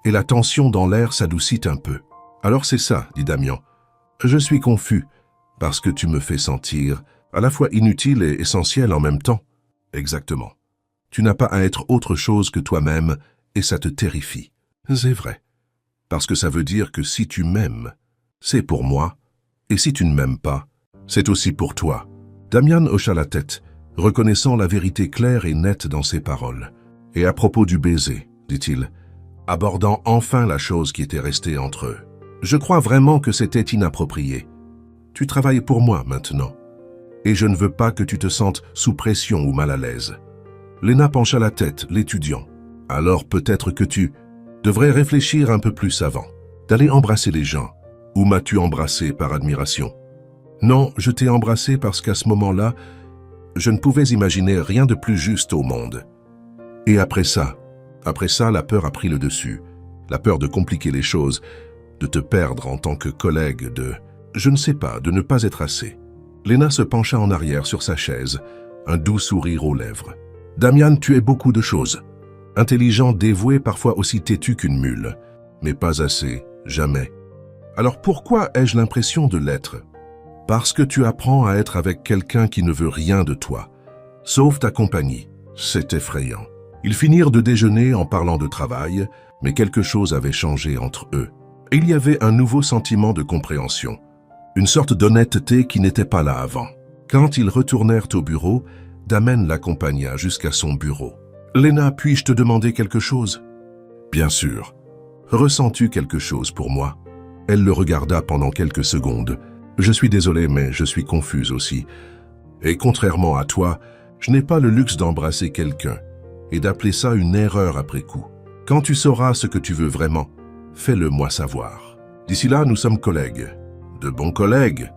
et la tension dans l'air s'adoucit un peu. « Alors c'est ça, dit Damian. Je suis confus parce que tu me fais sentir à la fois inutile et essentiel en même temps. » Exactement. Tu n'as pas à être autre chose que toi-même et ça te terrifie. C'est vrai. Parce que ça veut dire que si tu m'aimes, c'est pour moi, et si tu ne m'aimes pas, c'est aussi pour toi. Damian hocha la tête, reconnaissant la vérité claire et nette dans ses paroles. « Et à propos du baiser, dit-il, abordant enfin la chose qui était restée entre eux. Je crois vraiment que c'était inapproprié. Tu travailles pour moi maintenant, et je ne veux pas que tu te sentes sous pression ou mal à l'aise. » Léna pencha la tête, l'étudiant. « Alors peut-être que tu devrais réfléchir un peu plus avant, d'aller embrasser les gens. Ou m'as-tu embrassé par admiration? » Non, je t'ai embrassé parce qu'à ce moment-là, je ne pouvais imaginer rien de plus juste au monde. Et après ça, la peur a pris le dessus. La peur de compliquer les choses, de te perdre en tant que collègue, je ne sais pas, de ne pas être assez. Léna se pencha en arrière sur sa chaise, un doux sourire aux lèvres. « Damian, tu es beaucoup de choses. Intelligent, dévoué, parfois aussi têtu qu'une mule. Mais pas assez, jamais. Alors pourquoi ai-je l'impression de l'être? Parce que tu apprends à être avec quelqu'un qui ne veut rien de toi, sauf ta compagnie. C'est effrayant. » Ils finirent de déjeuner en parlant de travail, mais quelque chose avait changé entre eux. Et il y avait un nouveau sentiment de compréhension, une sorte d'honnêteté qui n'était pas là avant. Quand ils retournèrent au bureau, Damian l'accompagna jusqu'à son bureau. « Léna, puis-je te demander quelque chose ?»« Bien sûr. Ressens-tu quelque chose pour moi ?» Elle le regarda pendant quelques secondes. « Je suis désolé, mais je suis confuse aussi. Et contrairement à toi, je n'ai pas le luxe d'embrasser quelqu'un et d'appeler ça une erreur après coup. Quand tu sauras ce que tu veux vraiment, fais-le moi savoir. D'ici là, nous sommes collègues. De bons collègues. »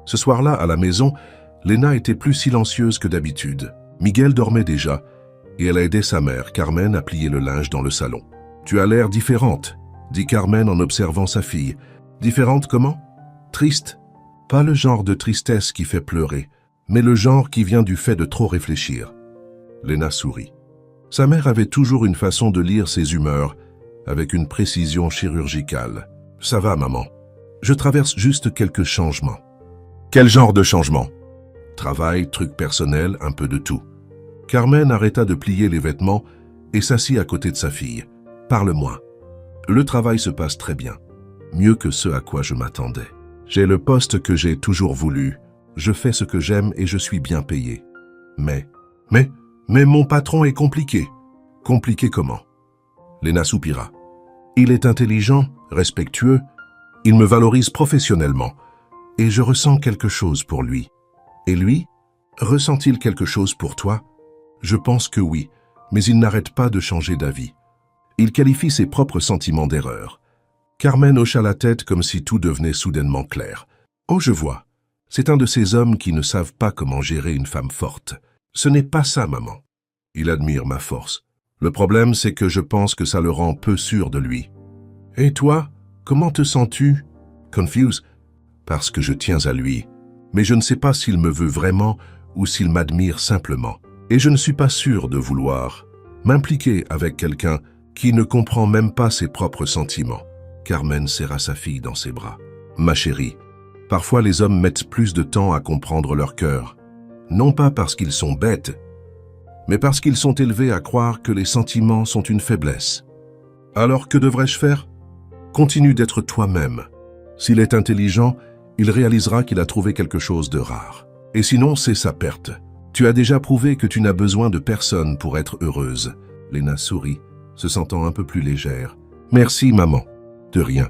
Ce soir-là, à la maison, Léna était plus silencieuse que d'habitude. Miguel dormait déjà, et elle a aidé sa mère, Carmen, à plier le linge dans le salon. « Tu as l'air différente, » dit Carmen en observant sa fille. « Différente comment? Triste. Pas le genre de tristesse qui fait pleurer, mais le genre qui vient du fait de trop réfléchir. » Léna sourit. Sa mère avait toujours une façon de lire ses humeurs, avec une précision chirurgicale. « Ça va, maman. Je traverse juste quelques changements. » « Quel genre de changement ?»« Travail, trucs personnels, un peu de tout. » Carmen arrêta de plier les vêtements et s'assit à côté de sa fille. « Parle-moi. »« Le travail se passe très bien. Mieux que ce à quoi je m'attendais. J'ai le poste que j'ai toujours voulu. Je fais ce que j'aime et je suis bien payé. Mais mon patron est compliqué. » « Compliqué comment ?» Léna soupira. « Il est intelligent, respectueux. Il me valorise professionnellement. Et je ressens quelque chose pour lui. Et lui, ressent-il quelque chose pour toi? Je pense que oui, mais il n'arrête pas de changer d'avis. Il qualifie ses propres sentiments d'erreur. » Carmen hocha la tête comme si tout devenait soudainement clair. « Oh, je vois. C'est un de ces hommes qui ne savent pas comment gérer une femme forte. Ce n'est pas ça, maman. Il admire ma force. Le problème, c'est que je pense que ça le rend peu sûr de lui. Et toi, comment te sens-tu? » Confuse. Parce que je tiens à lui. Mais je ne sais pas s'il me veut vraiment ou s'il m'admire simplement. Et je ne suis pas sûr de vouloir m'impliquer avec quelqu'un qui ne comprend même pas ses propres sentiments. Carmen serra sa fille dans ses bras. « Ma chérie, parfois les hommes mettent plus de temps à comprendre leur cœur. Non pas parce qu'ils sont bêtes, mais parce qu'ils sont élevés à croire que les sentiments sont une faiblesse. Alors que devrais-je faire? Continue d'être toi-même. S'il est intelligent, il réalisera qu'il a trouvé quelque chose de rare. Et sinon, c'est sa perte. Tu as déjà prouvé que tu n'as besoin de personne pour être heureuse. » Léna sourit, se sentant un peu plus légère. « Merci, maman. » « De rien.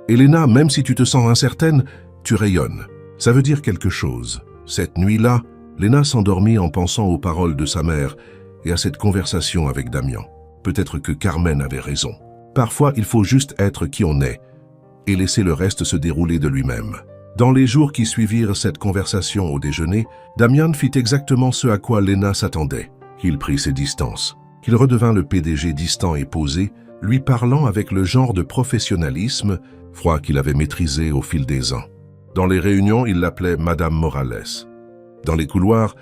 Et Léna, même si tu te sens incertaine, tu rayonnes. Ça veut dire quelque chose. » Cette nuit-là, Léna s'endormit en pensant aux paroles de sa mère et à cette conversation avec Damian. Peut-être que Carmen avait raison. Parfois, il faut juste être qui on est et laisser le reste se dérouler de lui-même. Dans les jours qui suivirent cette conversation au déjeuner, Damian fit exactement ce à quoi Léna s'attendait. Il prit ses distances, qu'il redevint le PDG distant et posé, lui parlant avec le genre de professionnalisme froid qu'il avait maîtrisé au fil des ans. Dans les réunions, il l'appelait Madame Morales. Dans les couloirs,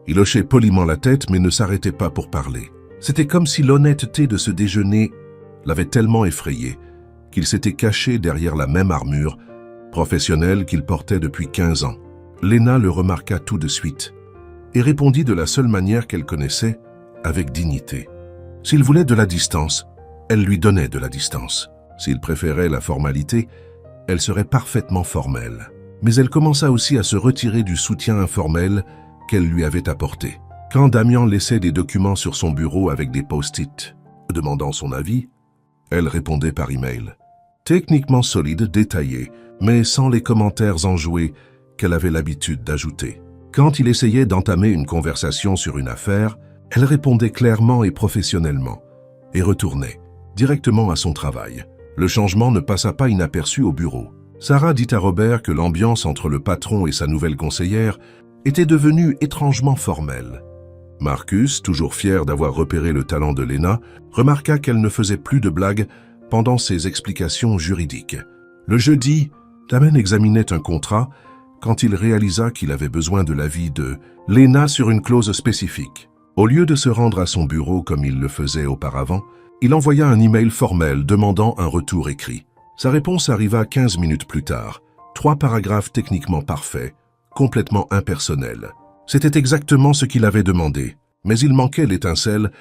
il hochait poliment la tête mais ne s'arrêtait pas pour parler. C'était comme si l'honnêteté de ce déjeuner l'avait tellement effrayé qu'il s'était caché derrière la même armure professionnelle qu'il portait depuis 15 ans. Léna le remarqua tout de suite et répondit de la seule manière qu'elle connaissait, avec dignité. S'il voulait de la distance, elle lui donnait de la distance. S'il préférait la formalité, elle serait parfaitement formelle. Mais elle commença aussi à se retirer du soutien informel qu'elle lui avait apporté. Quand Damian laissait des documents sur son bureau avec des post-it, demandant son avis, elle répondait par email. Techniquement solide, détaillé, mais sans les commentaires enjoués qu'elle avait l'habitude d'ajouter. Quand il essayait d'entamer une conversation sur une affaire, elle répondait clairement et professionnellement, et retournait directement à son travail. Le changement ne passa pas inaperçu au bureau. Sarah dit à Robert que l'ambiance entre le patron et sa nouvelle conseillère était devenue étrangement formelle. Marcus, toujours fier d'avoir repéré le talent de Léna, remarqua qu'elle ne faisait plus de blagues pendant ses explications juridiques. Le jeudi, Damien examinait un contrat quand il réalisa qu'il avait besoin de l'avis de Léna sur une clause spécifique. Au lieu de se rendre à son bureau comme il le faisait auparavant, il envoya un email formel demandant un retour écrit. Sa réponse arriva 15 minutes plus tard. 3 paragraphes techniquement parfaits, complètement impersonnels. C'était exactement ce qu'il avait demandé, mais il manquait l'étincelle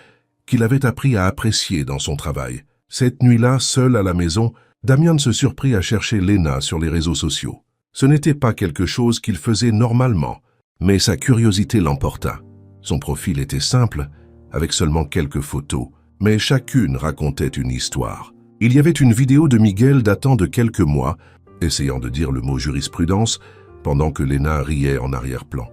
qu'il avait appris à apprécier dans son travail. Cette nuit-là, seul à la maison, Damian se surprit à chercher Léna sur les réseaux sociaux. Ce n'était pas quelque chose qu'il faisait normalement, mais sa curiosité l'emporta. Son profil était simple, avec seulement quelques photos, mais chacune racontait une histoire. Il y avait une vidéo de Miguel datant de quelques mois, essayant de dire le mot jurisprudence, pendant que Léna riait en arrière-plan.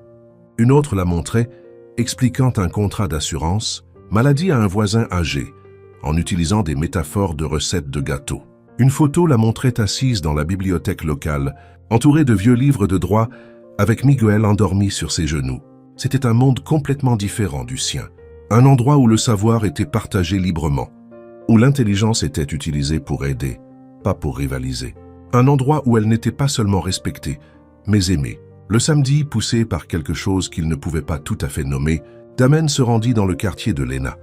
Une autre la montrait, expliquant un contrat d'assurance, maladie à un voisin âgé, en utilisant des métaphores de recettes de gâteaux. Une photo la montrait assise dans la bibliothèque locale, entourée de vieux livres de droit, avec Miguel endormi sur ses genoux. C'était un monde complètement différent du sien. Un endroit où le savoir était partagé librement, où l'intelligence était utilisée pour aider, pas pour rivaliser. Un endroit où elle n'était pas seulement respectée, mais aimée. Le samedi, poussé par quelque chose qu'il ne pouvait pas tout à fait nommer, Damien se rendit dans le quartier de Léna.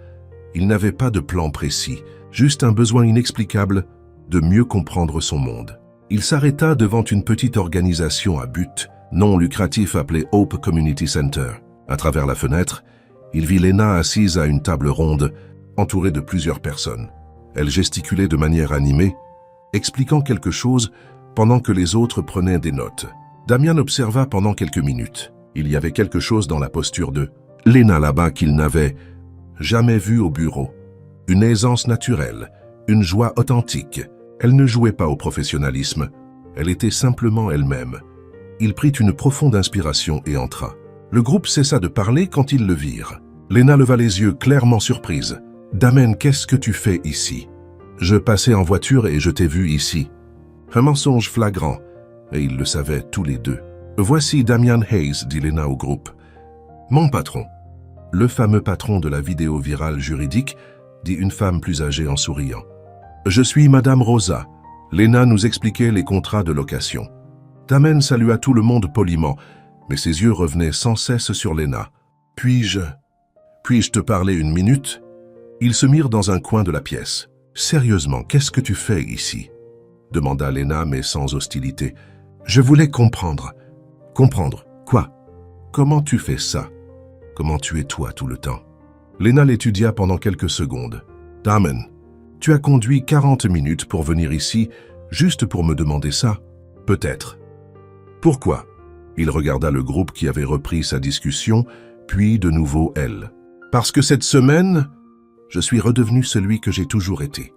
Il n'avait pas de plan précis, juste un besoin inexplicable de mieux comprendre son monde. Il s'arrêta devant une petite organisation à but non lucratif appelée Hope Community Center. À travers la fenêtre, il vit Lena assise à une table ronde, entourée de plusieurs personnes. Elle gesticulait de manière animée, expliquant quelque chose pendant que les autres prenaient des notes. Damian observa pendant quelques minutes. Il y avait quelque chose dans la posture de Lena là-bas qu'il n'avait jamais vu au bureau. Une aisance naturelle, une joie authentique. Elle ne jouait pas au professionnalisme, elle était simplement elle-même. Il prit une profonde inspiration et entra. Le groupe cessa de parler quand ils le virent. Lena leva les yeux, clairement surprise. « Damon, qu'est-ce que tu fais ici ?»« Je passais en voiture et je t'ai vu ici. » Un mensonge flagrant, et ils le savaient tous les deux. « Voici Damian Hayes, dit Lena au groupe. »« Mon patron. » Le fameux patron de la vidéo virale juridique, dit une femme plus âgée en souriant. « Je suis Madame Rosa. » Lena nous expliquait les contrats de location. Damon salua tout le monde poliment, mais ses yeux revenaient sans cesse sur Lena. « Puis-je te parler une minute ?» Ils se mirent dans un coin de la pièce. « Sérieusement, qu'est-ce que tu fais ici ?» demanda Lena, mais sans hostilité. « Je voulais comprendre. »« Comprendre quoi ? Comment tu fais ça ? Comment tu es toi tout le temps ?» Lena l'étudia pendant quelques secondes. « Damon, tu as conduit 40 minutes pour venir ici, juste pour me demander ça ? Peut-être. » « Pourquoi ?» Il regarda le groupe qui avait repris sa discussion, puis de nouveau elle. « Parce que cette semaine, je suis redevenu celui que j'ai toujours été.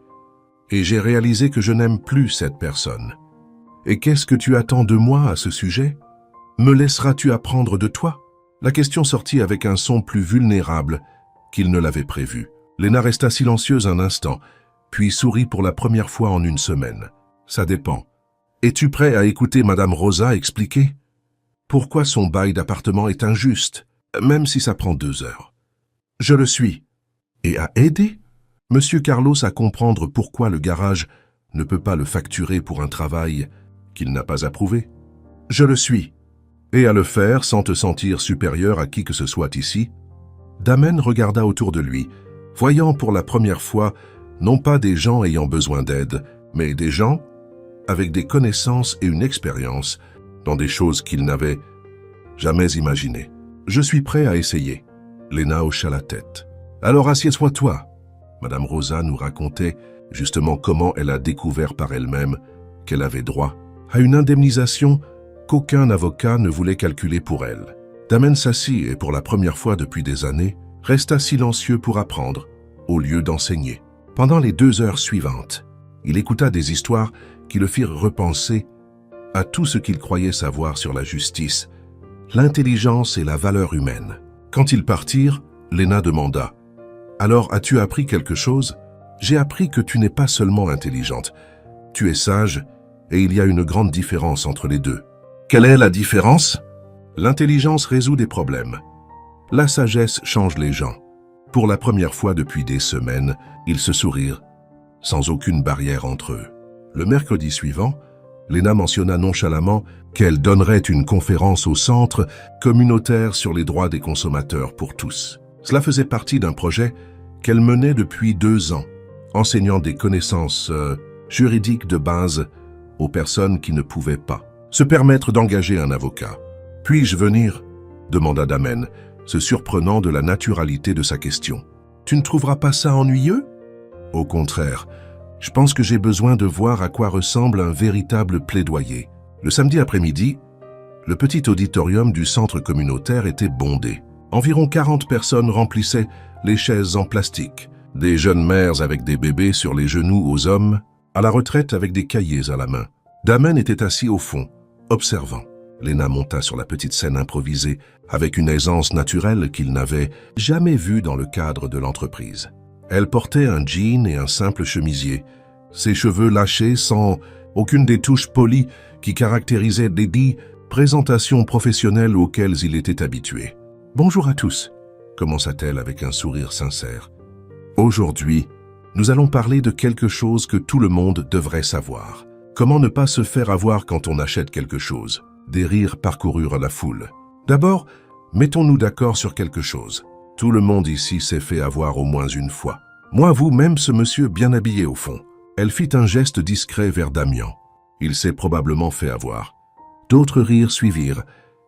Et j'ai réalisé que je n'aime plus cette personne. Et qu'est-ce que tu attends de moi à ce sujet ? Me laisseras-tu apprendre de toi ?» La question sortit avec un son plus vulnérable qu'il ne l'avait prévu. Lena resta silencieuse un instant, puis sourit pour la première fois en une semaine. « Ça dépend. Es-tu prêt à écouter Madame Rosa expliquer pourquoi son bail d'appartement est injuste, même si ça prend 2 heures? Je le suis. Et à aider Monsieur Carlos à comprendre pourquoi le garage ne peut pas le facturer pour un travail qu'il n'a pas approuvé. Je le suis. Et à le faire sans te sentir supérieur à qui que ce soit ici? Damon regarda autour de lui, voyant pour la première fois non pas des gens ayant besoin d'aide, mais des gens avec des connaissances et une expérience dans des choses qu'il n'avait jamais imaginées. « Je suis prêt à essayer. » Lena hocha la tête. « Alors assieds-toi. » Madame Rosa nous racontait justement comment elle a découvert par elle-même qu'elle avait droit à une indemnisation qu'aucun avocat ne voulait calculer pour elle. Damon s'assit et pour la première fois depuis des années, resta silencieux pour apprendre, au lieu d'enseigner. Pendant les 2 heures suivantes, il écouta des histoires qui le firent repenser à tout ce qu'il croyait savoir sur la justice, l'intelligence et la valeur humaine. Quand ils partirent, Lena demanda « Alors, as-tu appris quelque chose ? J'ai appris que tu n'es pas seulement intelligente. Tu es sage et il y a une grande différence entre les deux. » Quelle est la différence ? L'intelligence résout des problèmes. La sagesse change les gens. Pour la première fois depuis des semaines, ils se sourirent, sans aucune barrière entre eux. Le mercredi suivant, Lena mentionna nonchalamment qu'elle donnerait une conférence au Centre communautaire sur les droits des consommateurs pour tous. Cela faisait partie d'un projet qu'elle menait depuis 2 ans, enseignant des connaissances juridiques de base aux personnes qui ne pouvaient pas se permettre d'engager un avocat. « Puis-je venir ?» demanda Damon, se surprenant de la naturalité de sa question. « Tu ne trouveras pas ça ennuyeux ?» Au contraire, je pense que j'ai besoin de voir à quoi ressemble un véritable plaidoyer. Le samedi après-midi, le petit auditorium du centre communautaire était bondé. Environ 40 personnes remplissaient les chaises en plastique. Des jeunes mères avec des bébés sur les genoux aux hommes, à la retraite avec des cahiers à la main. Damon était assis au fond, observant. Lena monta sur la petite scène improvisée avec une aisance naturelle qu'il n'avait jamais vue dans le cadre de l'entreprise. Elle portait un jean et un simple chemisier, ses cheveux lâchés sans aucune des touches polies qui caractérisaient les 10 présentations professionnelles auxquelles il était habitué. « Bonjour à tous », commença-t-elle avec un sourire sincère. « Aujourd'hui, nous allons parler de quelque chose que tout le monde devrait savoir. Comment ne pas se faire avoir quand on achète quelque chose ?» Des rires parcoururent la foule. « D'abord, mettons-nous d'accord sur quelque chose. Tout le monde ici s'est fait avoir au moins une fois. Moi, vous, même ce monsieur bien habillé au fond. Elle fit un geste discret vers Damian. Il s'est probablement fait avoir. D'autres rires suivirent,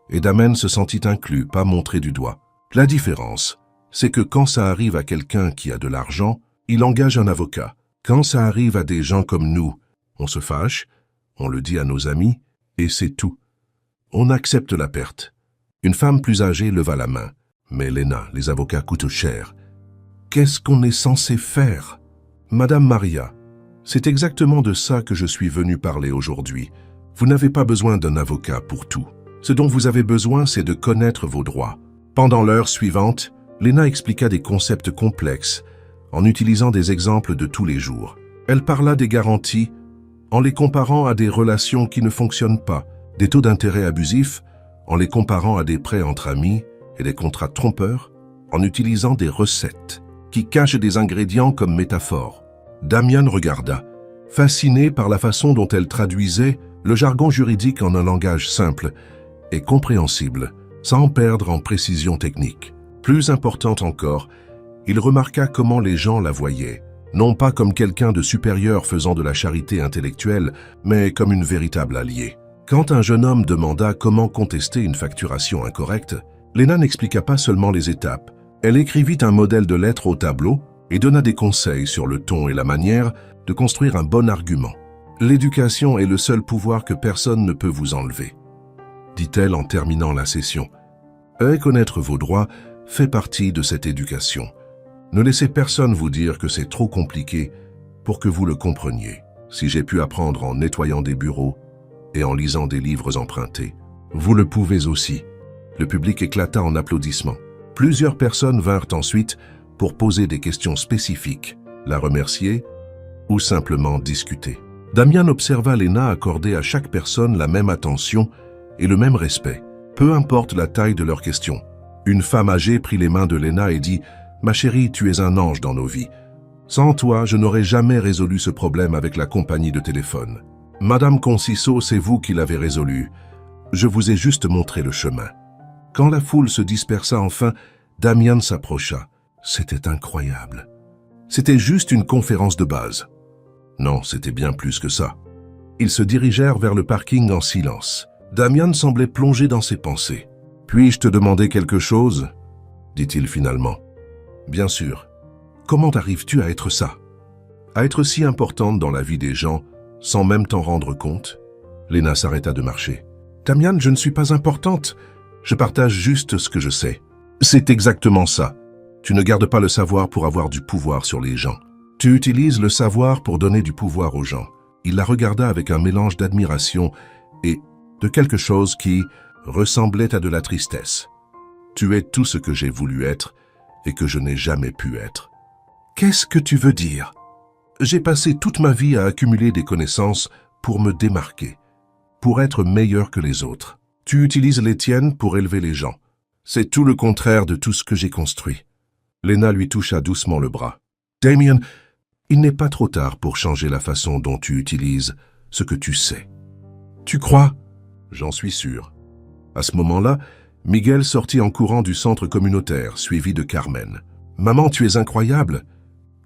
et Damen se sentit inclus, pas montré du doigt. La différence, c'est que quand ça arrive à quelqu'un qui a de l'argent, il engage un avocat. Quand ça arrive à des gens comme nous, on se fâche, on le dit à nos amis, et c'est tout. On accepte la perte. Une femme plus âgée leva la main. Mais Lena, les avocats coûtent cher. Qu'est-ce qu'on est censé faire? Madame Maria, c'est exactement de ça que je suis venu parler aujourd'hui. Vous n'avez pas besoin d'un avocat pour tout. Ce dont vous avez besoin, c'est de connaître vos droits. Pendant l'heure suivante, Lena expliqua des concepts complexes en utilisant des exemples de tous les jours. Elle parla des garanties en les comparant à des relations qui ne fonctionnent pas, des taux d'intérêt abusifs en les comparant à des prêts entre amis et des contrats trompeurs, en utilisant des recettes qui cachent des ingrédients comme métaphores. Damian regarda, fasciné par la façon dont elle traduisait le jargon juridique en un langage simple et compréhensible, sans perdre en précision technique. Plus importante encore, il remarqua comment les gens la voyaient, non pas comme quelqu'un de supérieur faisant de la charité intellectuelle, mais comme une véritable alliée. Quand un jeune homme demanda comment contester une facturation incorrecte, Lena n'expliqua pas seulement les étapes. Elle écrivit un modèle de lettre au tableau et donna des conseils sur le ton et la manière de construire un bon argument. L'éducation est le seul pouvoir que personne ne peut vous enlever, dit-elle en terminant la session. Connaître vos droits fait partie de cette éducation. Ne laissez personne vous dire que c'est trop compliqué pour que vous le compreniez. Si j'ai pu apprendre en nettoyant des bureaux et en lisant des livres empruntés, vous le pouvez aussi. Le public éclata en applaudissements. Plusieurs personnes vinrent ensuite pour poser des questions spécifiques, la remercier ou simplement discuter. Damian observa Lena accorder à chaque personne la même attention et le même respect, peu importe la taille de leurs questions. Une femme âgée prit les mains de Lena et dit « Ma chérie, tu es un ange dans nos vies. Sans toi, je n'aurais jamais résolu ce problème avec la compagnie de téléphone. Madame Conciso, c'est vous qui l'avez résolu. Je vous ai juste montré le chemin. » Quand la foule se dispersa enfin, Damian s'approcha. C'était incroyable. C'était juste une conférence de base. Non, c'était bien plus que ça. Ils se dirigèrent vers le parking en silence. Damian semblait plongé dans ses pensées. « Puis-je te demander quelque chose ?» dit-il finalement. « Bien sûr. Comment arrives-tu à être ça? À être si importante dans la vie des gens, sans même t'en rendre compte ?» Lena s'arrêta de marcher. « Damian, je ne suis pas importante. Je partage juste ce que je sais. » C'est exactement ça. Tu ne gardes pas le savoir pour avoir du pouvoir sur les gens. Tu utilises le savoir pour donner du pouvoir aux gens. Il la regarda avec un mélange d'admiration et de quelque chose qui ressemblait à de la tristesse. Tu es tout ce que j'ai voulu être et que je n'ai jamais pu être. Qu'est-ce que tu veux dire? J'ai passé toute ma vie à accumuler des connaissances pour me démarquer, pour être meilleur que les autres. Tu utilises les tiennes pour élever les gens. C'est tout le contraire de tout ce que j'ai construit. Lena lui toucha doucement le bras. Damian, il n'est pas trop tard pour changer la façon dont tu utilises ce que tu sais. Tu crois? J'en suis sûr. À ce moment-là, Miguel sortit en courant du centre communautaire, suivi de Carmen. « Maman, tu es incroyable !»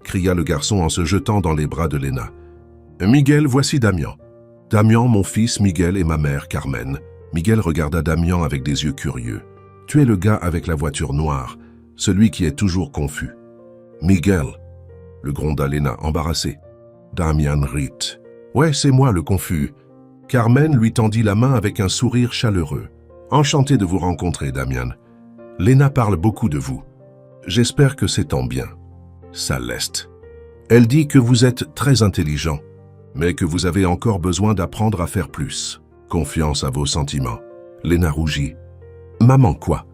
cria le garçon en se jetant dans les bras de Lena. « Miguel, voici Damian. Damian, mon fils, Miguel et ma mère, Carmen. » Miguel regarda Damian avec des yeux curieux. « Tu es le gars avec la voiture noire, celui qui est toujours confus. »« Miguel !» le gronda Lena, embarrassée. Damian rit. « Ouais, c'est moi le confus. » Carmen lui tendit la main avec un sourire chaleureux. « Enchanté de vous rencontrer, Damian. Lena parle beaucoup de vous. J'espère que c'est en bien. » Ça l'est. Elle dit que vous êtes très intelligent, mais que vous avez encore besoin d'apprendre à faire plus. Confiance à vos sentiments. Lena rougit. « Maman quoi? »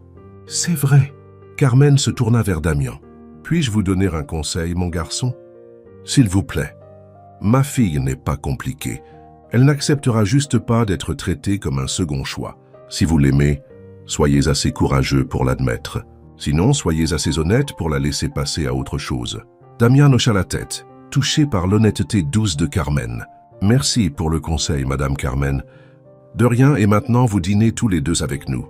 « C'est vrai. » Carmen se tourna vers Damian. « Puis-je vous donner un conseil, mon garçon? »« S'il vous plaît. Ma fille n'est pas compliquée. Elle n'acceptera juste pas d'être traitée comme un second choix. Si vous l'aimez, soyez assez courageux pour l'admettre. Sinon, soyez assez honnête pour la laisser passer à autre chose. » Damian hocha la tête, touché par l'honnêteté douce de Carmen. « Merci pour le conseil, Madame Carmen. De rien, et maintenant vous dînez tous les deux avec nous.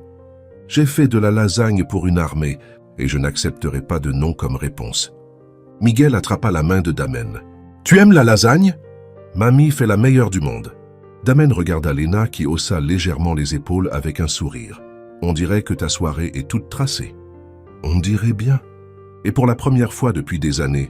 J'ai fait de la lasagne pour une armée et je n'accepterai pas de non comme réponse. » Miguel attrapa la main de Damen. « Tu aimes la lasagne ?»« Mamie fait la meilleure du monde. » Damen regarda Lena qui haussa légèrement les épaules avec un sourire. « On dirait que ta soirée est toute tracée. »« On dirait bien. » Et pour la première fois depuis des années,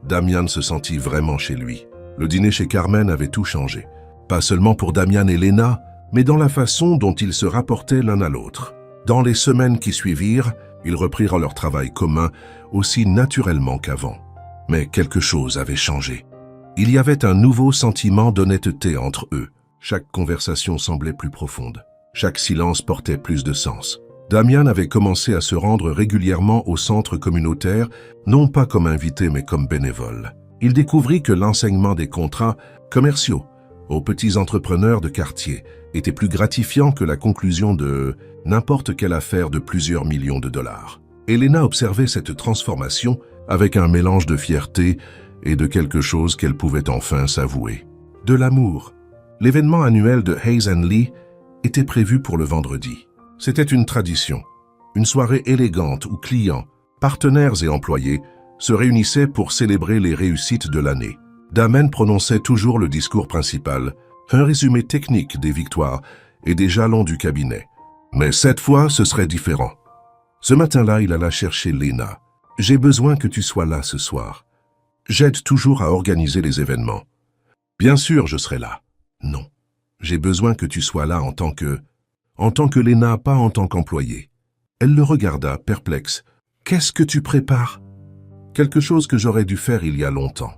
Damian se sentit vraiment chez lui. Le dîner chez Carmen avait tout changé. Pas seulement pour Damian et Lena, mais dans la façon dont ils se rapportaient l'un à l'autre. Dans les semaines qui suivirent, ils reprirent leur travail commun aussi naturellement qu'avant. Mais quelque chose avait changé. Il y avait un nouveau sentiment d'honnêteté entre eux. Chaque conversation semblait plus profonde. Chaque silence portait plus de sens. Damian avait commencé à se rendre régulièrement au centre communautaire, non pas comme invité mais comme bénévole. Il découvrit que l'enseignement des contrats commerciaux aux petits entrepreneurs de quartier était plus gratifiant que la conclusion de n'importe quelle affaire de plusieurs millions de dollars. Elena observait cette transformation avec un mélange de fierté et de quelque chose qu'elle pouvait enfin s'avouer. De l'amour. L'événement annuel de Hayes & Lee était prévu pour le vendredi. C'était une tradition, une soirée élégante où clients, partenaires et employés se réunissaient pour célébrer les réussites de l'année. Damen prononçait toujours le discours principal, un résumé technique des victoires et des jalons du cabinet. Mais cette fois, ce serait différent. Ce matin-là, il alla chercher Lena. « J'ai besoin que tu sois là ce soir. J'aide toujours à organiser les événements. Bien sûr, je serai là. Non, j'ai besoin que tu sois là en tant que Lena, pas en tant qu'employé. » Elle le regarda, perplexe. « Qu'est-ce que tu prépares ?» « Quelque chose que j'aurais dû faire il y a longtemps. »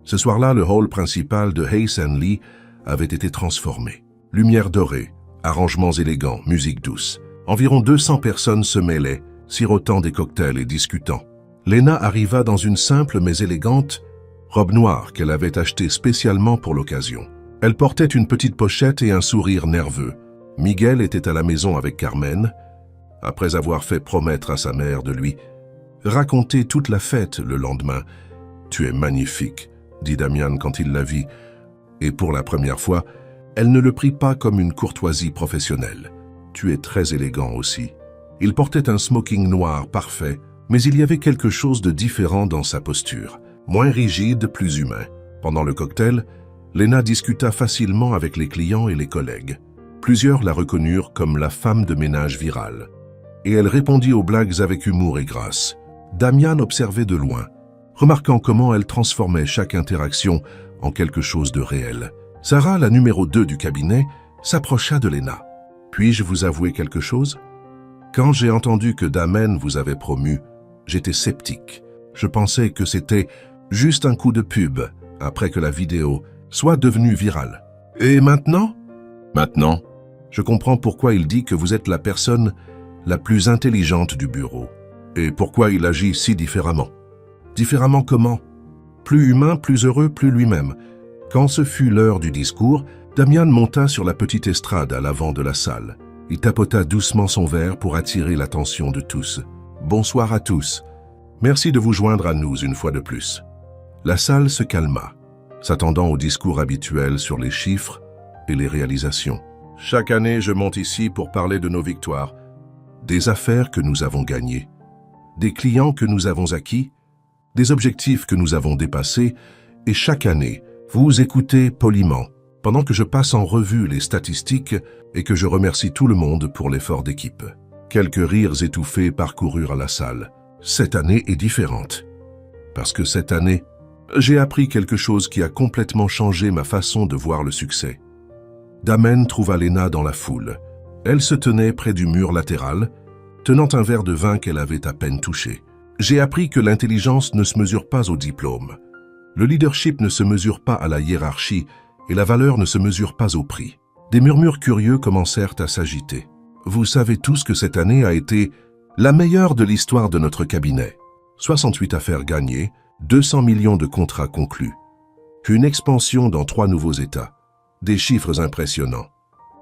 Ce soir-là, le hall principal de Hayes & Lee avait été transformé. Lumière dorée, arrangements élégants, musique douce. Environ 200 personnes se mêlaient, sirotant des cocktails et discutant. Lena arriva dans une simple mais élégante robe noire qu'elle avait achetée spécialement pour l'occasion. Elle portait une petite pochette et un sourire nerveux. Miguel était à la maison avec Carmen, après avoir fait promettre à sa mère de lui raconter toute la fête le lendemain. « Tu es magnifique », dit Damian quand il la vit, et pour la première fois, elle ne le prit pas comme une courtoisie professionnelle. « Tu es très élégant aussi. » Il portait un smoking noir parfait, mais il y avait quelque chose de différent dans sa posture, moins rigide, plus humain. Pendant le cocktail, Lena discuta facilement avec les clients et les collègues. Plusieurs la reconnurent comme la femme de ménage virale, et elle répondit aux blagues avec humour et grâce. Damian observait de loin, remarquant comment elle transformait chaque interaction en quelque chose de réel. Sarah, la numéro 2 du cabinet, s'approcha de Lena. « Puis-je vous avouer quelque chose ? Quand j'ai entendu que Damen vous avait promu, j'étais sceptique. Je pensais que c'était juste un coup de pub après que la vidéo soit devenue virale. Et maintenant ? Maintenant, je comprends pourquoi il dit que vous êtes la personne la plus intelligente du bureau. Et pourquoi il agit si différemment. Différemment comment ? Plus humain, plus heureux, plus lui-même. Quand ce fut l'heure du discours, Damian monta sur la petite estrade à l'avant de la salle. Il tapota doucement son verre pour attirer l'attention de tous. « Bonsoir à tous. Merci de vous joindre à nous une fois de plus. » La salle se calma, s'attendant au discours habituel sur les chiffres et les réalisations. « Chaque année, je monte ici pour parler de nos victoires, des affaires que nous avons gagnées, des clients que nous avons acquis, des objectifs que nous avons dépassés, et chaque année, vous écoutez poliment, pendant que je passe en revue les statistiques et que je remercie tout le monde pour l'effort d'équipe. » Quelques rires étouffés parcoururent la salle. Cette année est différente. Parce que cette année, j'ai appris quelque chose qui a complètement changé ma façon de voir le succès. Damen trouva Lena dans la foule. Elle se tenait près du mur latéral, tenant un verre de vin qu'elle avait à peine touché. J'ai appris que l'intelligence ne se mesure pas au diplôme. Le leadership ne se mesure pas à la hiérarchie et la valeur ne se mesure pas au prix. Des murmures curieux commencèrent à s'agiter. Vous savez tous que cette année a été la meilleure de l'histoire de notre cabinet. 68 affaires gagnées, 200 millions de contrats conclus. Une expansion dans 3 nouveaux États. Des chiffres impressionnants.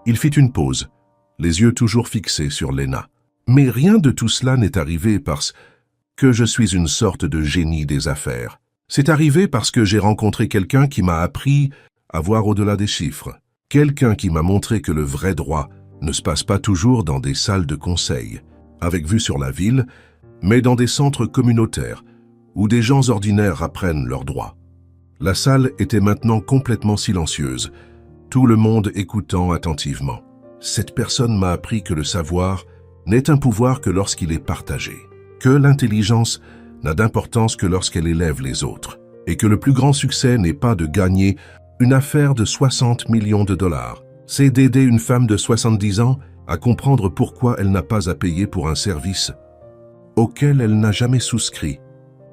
Il fit une pause, les yeux toujours fixés sur Lena. Mais rien de tout cela n'est arrivé parce que je suis une sorte de génie des affaires. C'est arrivé parce que j'ai rencontré quelqu'un qui m'a appris à voir au-delà des chiffres. Quelqu'un qui m'a montré que le vrai droit ne se passe pas toujours dans des salles de conseil, avec vue sur la ville, mais dans des centres communautaires, où des gens ordinaires apprennent leurs droits. La salle était maintenant complètement silencieuse, tout le monde écoutant attentivement. Cette personne m'a appris que le savoir n'est un pouvoir que lorsqu'il est partagé, que l'intelligence n'a d'importance que lorsqu'elle élève les autres, et que le plus grand succès n'est pas de gagner une affaire de 60 millions de dollars, c'est d'aider une femme de 70 ans à comprendre pourquoi elle n'a pas à payer pour un service auquel elle n'a jamais souscrit.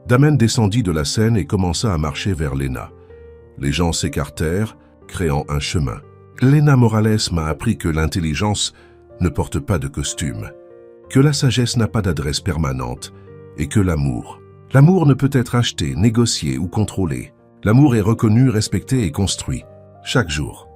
Damen descendit de la scène et commença à marcher vers Lena. Les gens s'écartèrent, créant un chemin. Lena Morales m'a appris que l'intelligence ne porte pas de costume, que la sagesse n'a pas d'adresse permanente et que l'amour ne peut être acheté, négocié ou contrôlé. L'amour est reconnu, respecté et construit, chaque jour.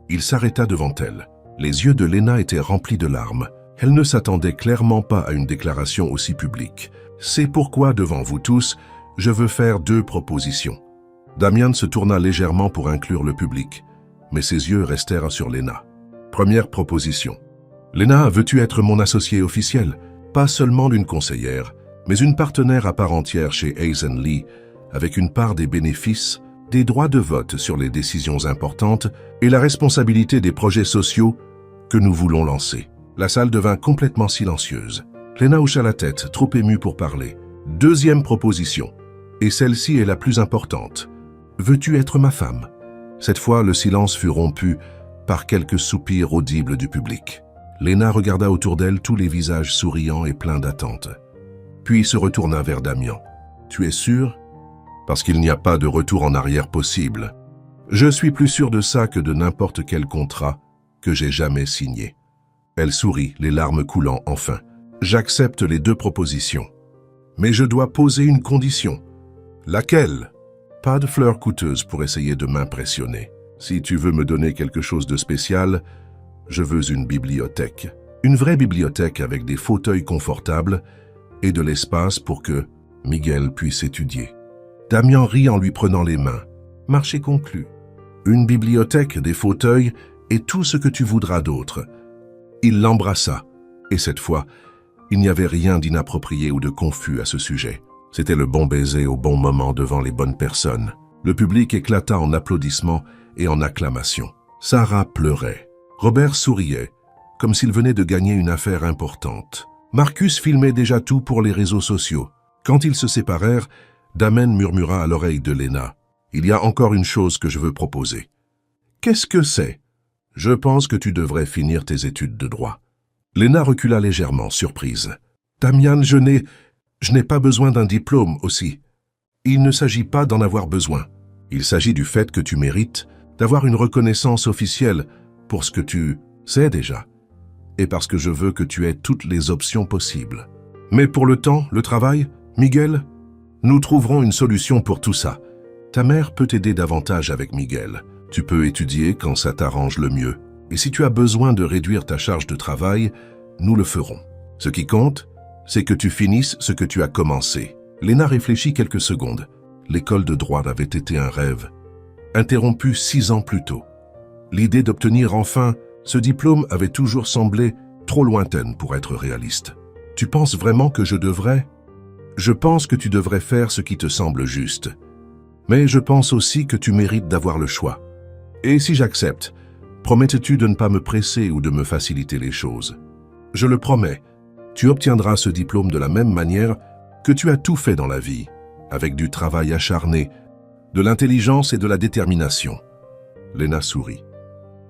Il s'arrêta devant elle. Les yeux de Lena étaient remplis de larmes. Elle ne s'attendait clairement pas à une déclaration aussi publique. C'est pourquoi, devant vous tous, je veux faire 2 propositions. Damian se tourna légèrement pour inclure le public, mais ses yeux restèrent sur Lena. Première proposition. Lena, veux-tu être mon associée officielle? Pas seulement une conseillère, mais une partenaire à part entière chez Hazen Lee, avec une part des bénéfices, des droits de vote sur les décisions importantes et la responsabilité des projets sociaux que nous voulons lancer. La salle devint complètement silencieuse. Lena hocha la tête, trop émue pour parler. Deuxième proposition, et celle-ci est la plus importante. Veux-tu être ma femme? Cette fois, le silence fut rompu par quelques soupirs audibles du public. Lena regarda autour d'elle tous les visages souriants et pleins d'attente. Puis se retourna vers Damian. Tu es sûr? Parce qu'il n'y a pas de retour en arrière possible. Je suis plus sûr de ça que de n'importe quel contrat que j'ai jamais signé. Elle sourit, les larmes coulant enfin. J'accepte les 2 propositions. Mais je dois poser une condition. Laquelle? Pas de fleurs coûteuses pour essayer de m'impressionner. Si tu veux me donner quelque chose de spécial, je veux une bibliothèque. Une vraie bibliothèque avec des fauteuils confortables et de l'espace pour que Miguel puisse étudier. Damian rit en lui prenant les mains. Marché conclu. Une bibliothèque, des fauteuils et tout ce que tu voudras d'autre. Il l'embrassa, et cette fois, il n'y avait rien d'inapproprié ou de confus à ce sujet. C'était le bon baiser au bon moment devant les bonnes personnes. Le public éclata en applaudissements et en acclamations. Sarah pleurait. Robert souriait, comme s'il venait de gagner une affaire importante. Marcus filmait déjà tout pour les réseaux sociaux. Quand ils se séparèrent, Damen murmura à l'oreille de Lena. « Il y a encore une chose que je veux proposer. »« Qu'est-ce que c'est ?»« Je pense que tu devrais finir tes études de droit. » Lena recula légèrement, surprise. « Damian, je n'ai pas besoin d'un diplôme aussi. Il ne s'agit pas d'en avoir besoin. Il s'agit du fait que tu mérites d'avoir une reconnaissance officielle pour ce que tu sais déjà, et parce que je veux que tu aies toutes les options possibles. Mais pour le temps, le travail, Miguel, nous trouverons une solution pour tout ça. Ta mère peut t'aider davantage avec Miguel. Tu peux étudier quand ça t'arrange le mieux. Et si tu as besoin de réduire ta charge de travail, nous le ferons. Ce qui compte, c'est que tu finisses ce que tu as commencé. » Lena réfléchit quelques secondes. L'école de droit avait été un rêve, interrompu 6 ans plus tôt. L'idée d'obtenir enfin ce diplôme avait toujours semblé trop lointaine pour être réaliste. « Tu penses vraiment que je devrais ? » « Je pense que tu devrais faire ce qui te semble juste. Mais je pense aussi que tu mérites d'avoir le choix. Et si j'accepte, promets-tu de ne pas me presser ou de me faciliter les choses? Je le promets, tu obtiendras ce diplôme de la même manière que tu as tout fait dans la vie, avec du travail acharné, de l'intelligence et de la détermination. Lena sourit.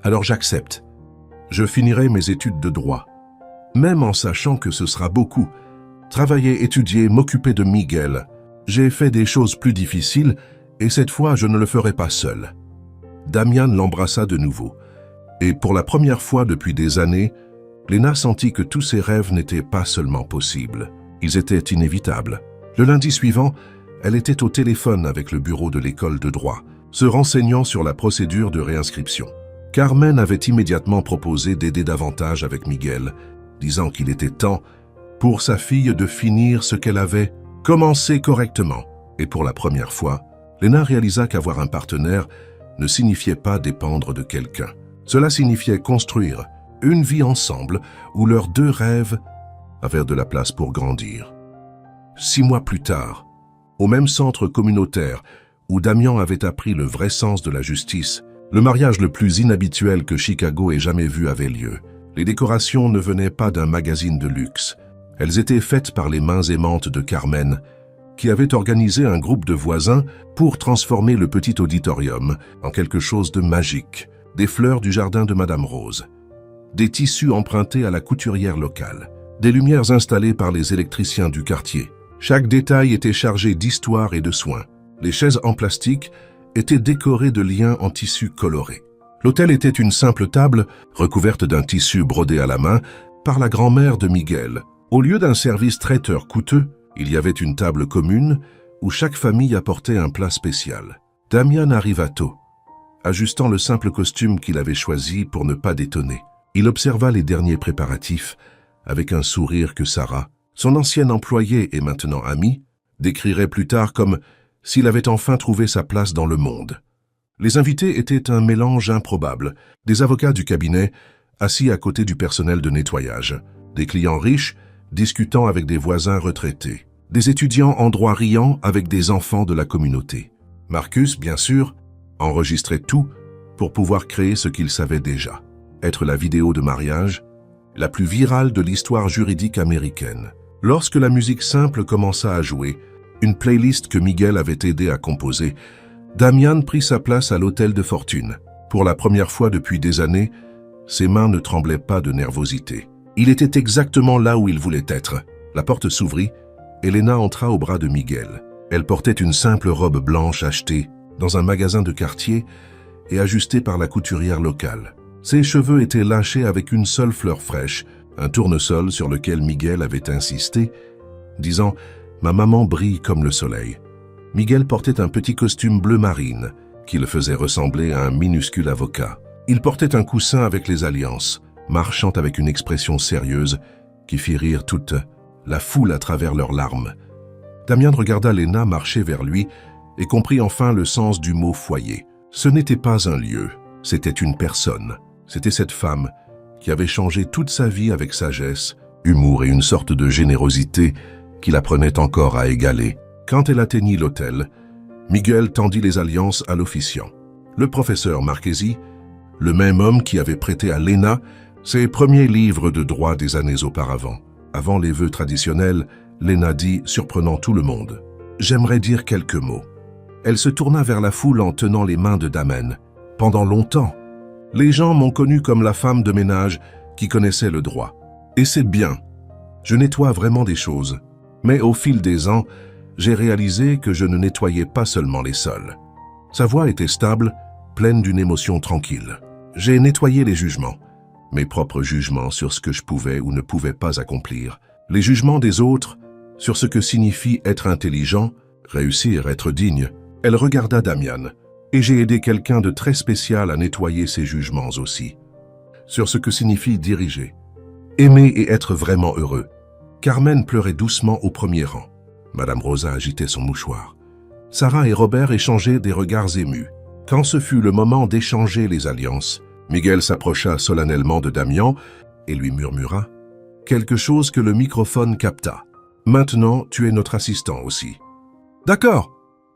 Alors j'accepte. Je finirai mes études de droit, même en sachant que ce sera beaucoup. Travailler, étudier, m'occuper de Miguel. J'ai fait des choses plus difficiles et cette fois je ne le ferai pas seul. Damian l'embrassa de nouveau. Et pour la première fois depuis des années, Lena sentit que tous ses rêves n'étaient pas seulement possibles. Ils étaient inévitables. Le lundi suivant, elle était au téléphone avec le bureau de l'école de droit, se renseignant sur la procédure de réinscription. Carmen avait immédiatement proposé d'aider davantage avec Miguel, disant qu'il était temps pour sa fille de finir ce qu'elle avait commencé correctement. Et pour la première fois, Lena réalisa qu'avoir un partenaire ne signifiait pas dépendre de quelqu'un. Cela signifiait construire une vie ensemble où leurs 2 rêves avaient de la place pour grandir. 6 mois plus tard, au même centre communautaire où Damian avait appris le vrai sens de la justice. Le mariage le plus inhabituel que Chicago ait jamais vu avait lieu. Les décorations ne venaient pas d'un magazine de luxe. Elles étaient faites par les mains aimantes de Carmen, qui avait organisé un groupe de voisins pour transformer le petit auditorium en quelque chose de magique. Des fleurs du jardin de Madame Rose, des tissus empruntés à la couturière locale, des lumières installées par les électriciens du quartier. Chaque détail était chargé d'histoire et de soins. Les chaises en plastique étaient décorées de liens en tissu coloré. L'hôtel était une simple table recouverte d'un tissu brodé à la main par la grand-mère de Miguel. Au lieu d'un service traiteur coûteux, il y avait une table commune où chaque famille apportait un plat spécial. Damian arriva tôt, ajustant le simple costume qu'il avait choisi pour ne pas détonner. Il observa les derniers préparatifs avec un sourire que Sarah, son ancienne employée et maintenant amie, décrirait plus tard comme s'il avait enfin trouvé sa place dans le monde. Les invités étaient un mélange improbable, des avocats du cabinet assis à côté du personnel de nettoyage, des clients riches discutant avec des voisins retraités, des étudiants en droit riant avec des enfants de la communauté. Marcus, bien sûr, enregistrait tout pour pouvoir créer ce qu'il savait déjà, être la vidéo de mariage la plus virale de l'histoire juridique américaine. Lorsque la musique simple commença à jouer, une playlist que Miguel avait aidé à composer, Damian prit sa place à l'hôtel de fortune. Pour la première fois depuis des années, ses mains ne tremblaient pas de nervosité. Il était exactement là où il voulait être. La porte s'ouvrit et Lena entra au bras de Miguel. Elle portait une simple robe blanche achetée dans un magasin de quartier et ajustée par la couturière locale. Ses cheveux étaient lâchés avec une seule fleur fraîche, un tournesol sur lequel Miguel avait insisté, disant « Ma maman brille comme le soleil ». Miguel portait un petit costume bleu marine qui le faisait ressembler à un minuscule avocat. Il portait un coussin avec les alliances, marchant avec une expression sérieuse qui fit rire toute la foule à travers leurs larmes. Damian regarda Lena marcher vers lui et comprit enfin le sens du mot foyer. Ce n'était pas un lieu, c'était une personne. C'était cette femme qui avait changé toute sa vie avec sagesse, humour et une sorte de générosité qui la prenait encore à égaler. Quand elle atteignit l'hôtel, Miguel tendit les alliances à l'officiant. Le professeur Marchesi, le même homme qui avait prêté à Lena ses premiers livres de droit des années auparavant. Avant les vœux traditionnels, Lena dit, surprenant tout le monde, « J'aimerais dire quelques mots. » Elle se tourna vers la foule en tenant les mains de Damian. « Pendant longtemps, les gens m'ont connue comme la femme de ménage qui connaissait le droit. Et c'est bien. Je nettoie vraiment des choses. Mais au fil des ans, j'ai réalisé que je ne nettoyais pas seulement les sols. » Sa voix était stable, pleine d'une émotion tranquille. « J'ai nettoyé les jugements. Mes propres jugements sur ce que je pouvais ou ne pouvais pas accomplir. Les jugements des autres sur ce que signifie être intelligent, réussir, être digne. » Elle regarda Damian. Et j'ai aidé quelqu'un de très spécial à nettoyer ses jugements aussi. Sur ce que signifie diriger, aimer et être vraiment heureux. Carmen pleurait doucement au premier rang. Madame Rosa agitait son mouchoir. Sarah et Robert échangeaient des regards émus. Quand ce fut le moment d'échanger les alliances, Miguel s'approcha solennellement de Damian et lui murmura quelque chose que le microphone capta. « Maintenant, tu es notre assistant aussi. »« D'accord !»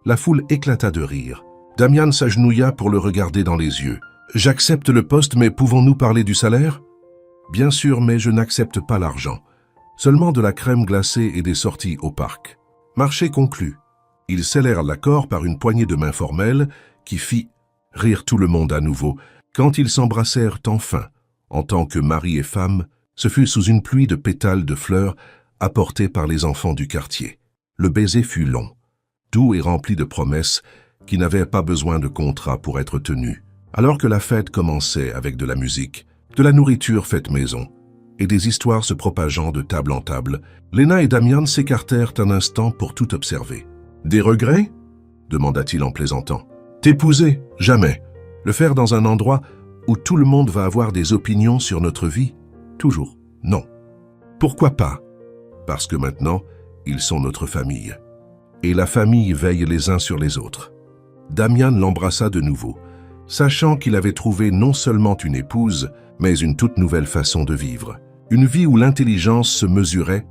La foule éclata de rire. Damian s'agenouilla pour le regarder dans les yeux. « J'accepte le poste, mais pouvons-nous parler du salaire ?»« Bien sûr, mais je n'accepte pas l'argent. Seulement de la crème glacée et des sorties au parc. » Marché conclu. Ils scellèrent l'accord par une poignée de main formelle qui fit rire tout le monde à nouveau. Quand ils s'embrassèrent enfin, en tant que mari et femme, ce fut sous une pluie de pétales de fleurs apportés par les enfants du quartier. Le baiser fut long, doux et rempli de promesses qui n'avaient pas besoin de contrat pour être tenus. Alors que la fête commençait avec de la musique, de la nourriture faite maison et des histoires se propageant de table en table, Lena et Damian s'écartèrent un instant pour tout observer. « Des regrets ?» demanda-t-il en plaisantant. « T'épouser ? Jamais. Le faire dans un endroit où tout le monde va avoir des opinions sur notre vie ? Toujours. Non. Pourquoi pas ? Parce que maintenant, ils sont notre famille. Et la famille veille les uns sur les autres. » Damian l'embrassa de nouveau, sachant qu'il avait trouvé non seulement une épouse, mais une toute nouvelle façon de vivre. Une vie où l'intelligence se mesurait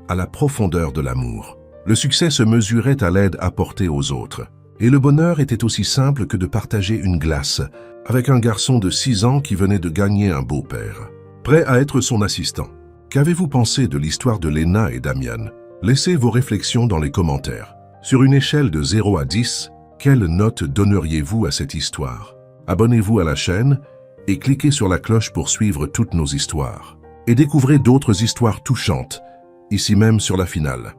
à la profondeur de l'amour. Le succès se mesurait à l'aide apportée aux autres. Et le bonheur était aussi simple que de partager une glace avec un garçon de 6 ans qui venait de gagner un beau-père, prêt à être son assistant. Qu'avez-vous pensé de l'histoire de Léna et Damian? Laissez vos réflexions dans les commentaires. Sur une échelle de 0 à 10, quelle note donneriez-vous à cette histoire? Abonnez-vous à la chaîne et cliquez sur la cloche pour suivre toutes nos histoires. Et découvrez d'autres histoires touchantes, ici même sur la finale.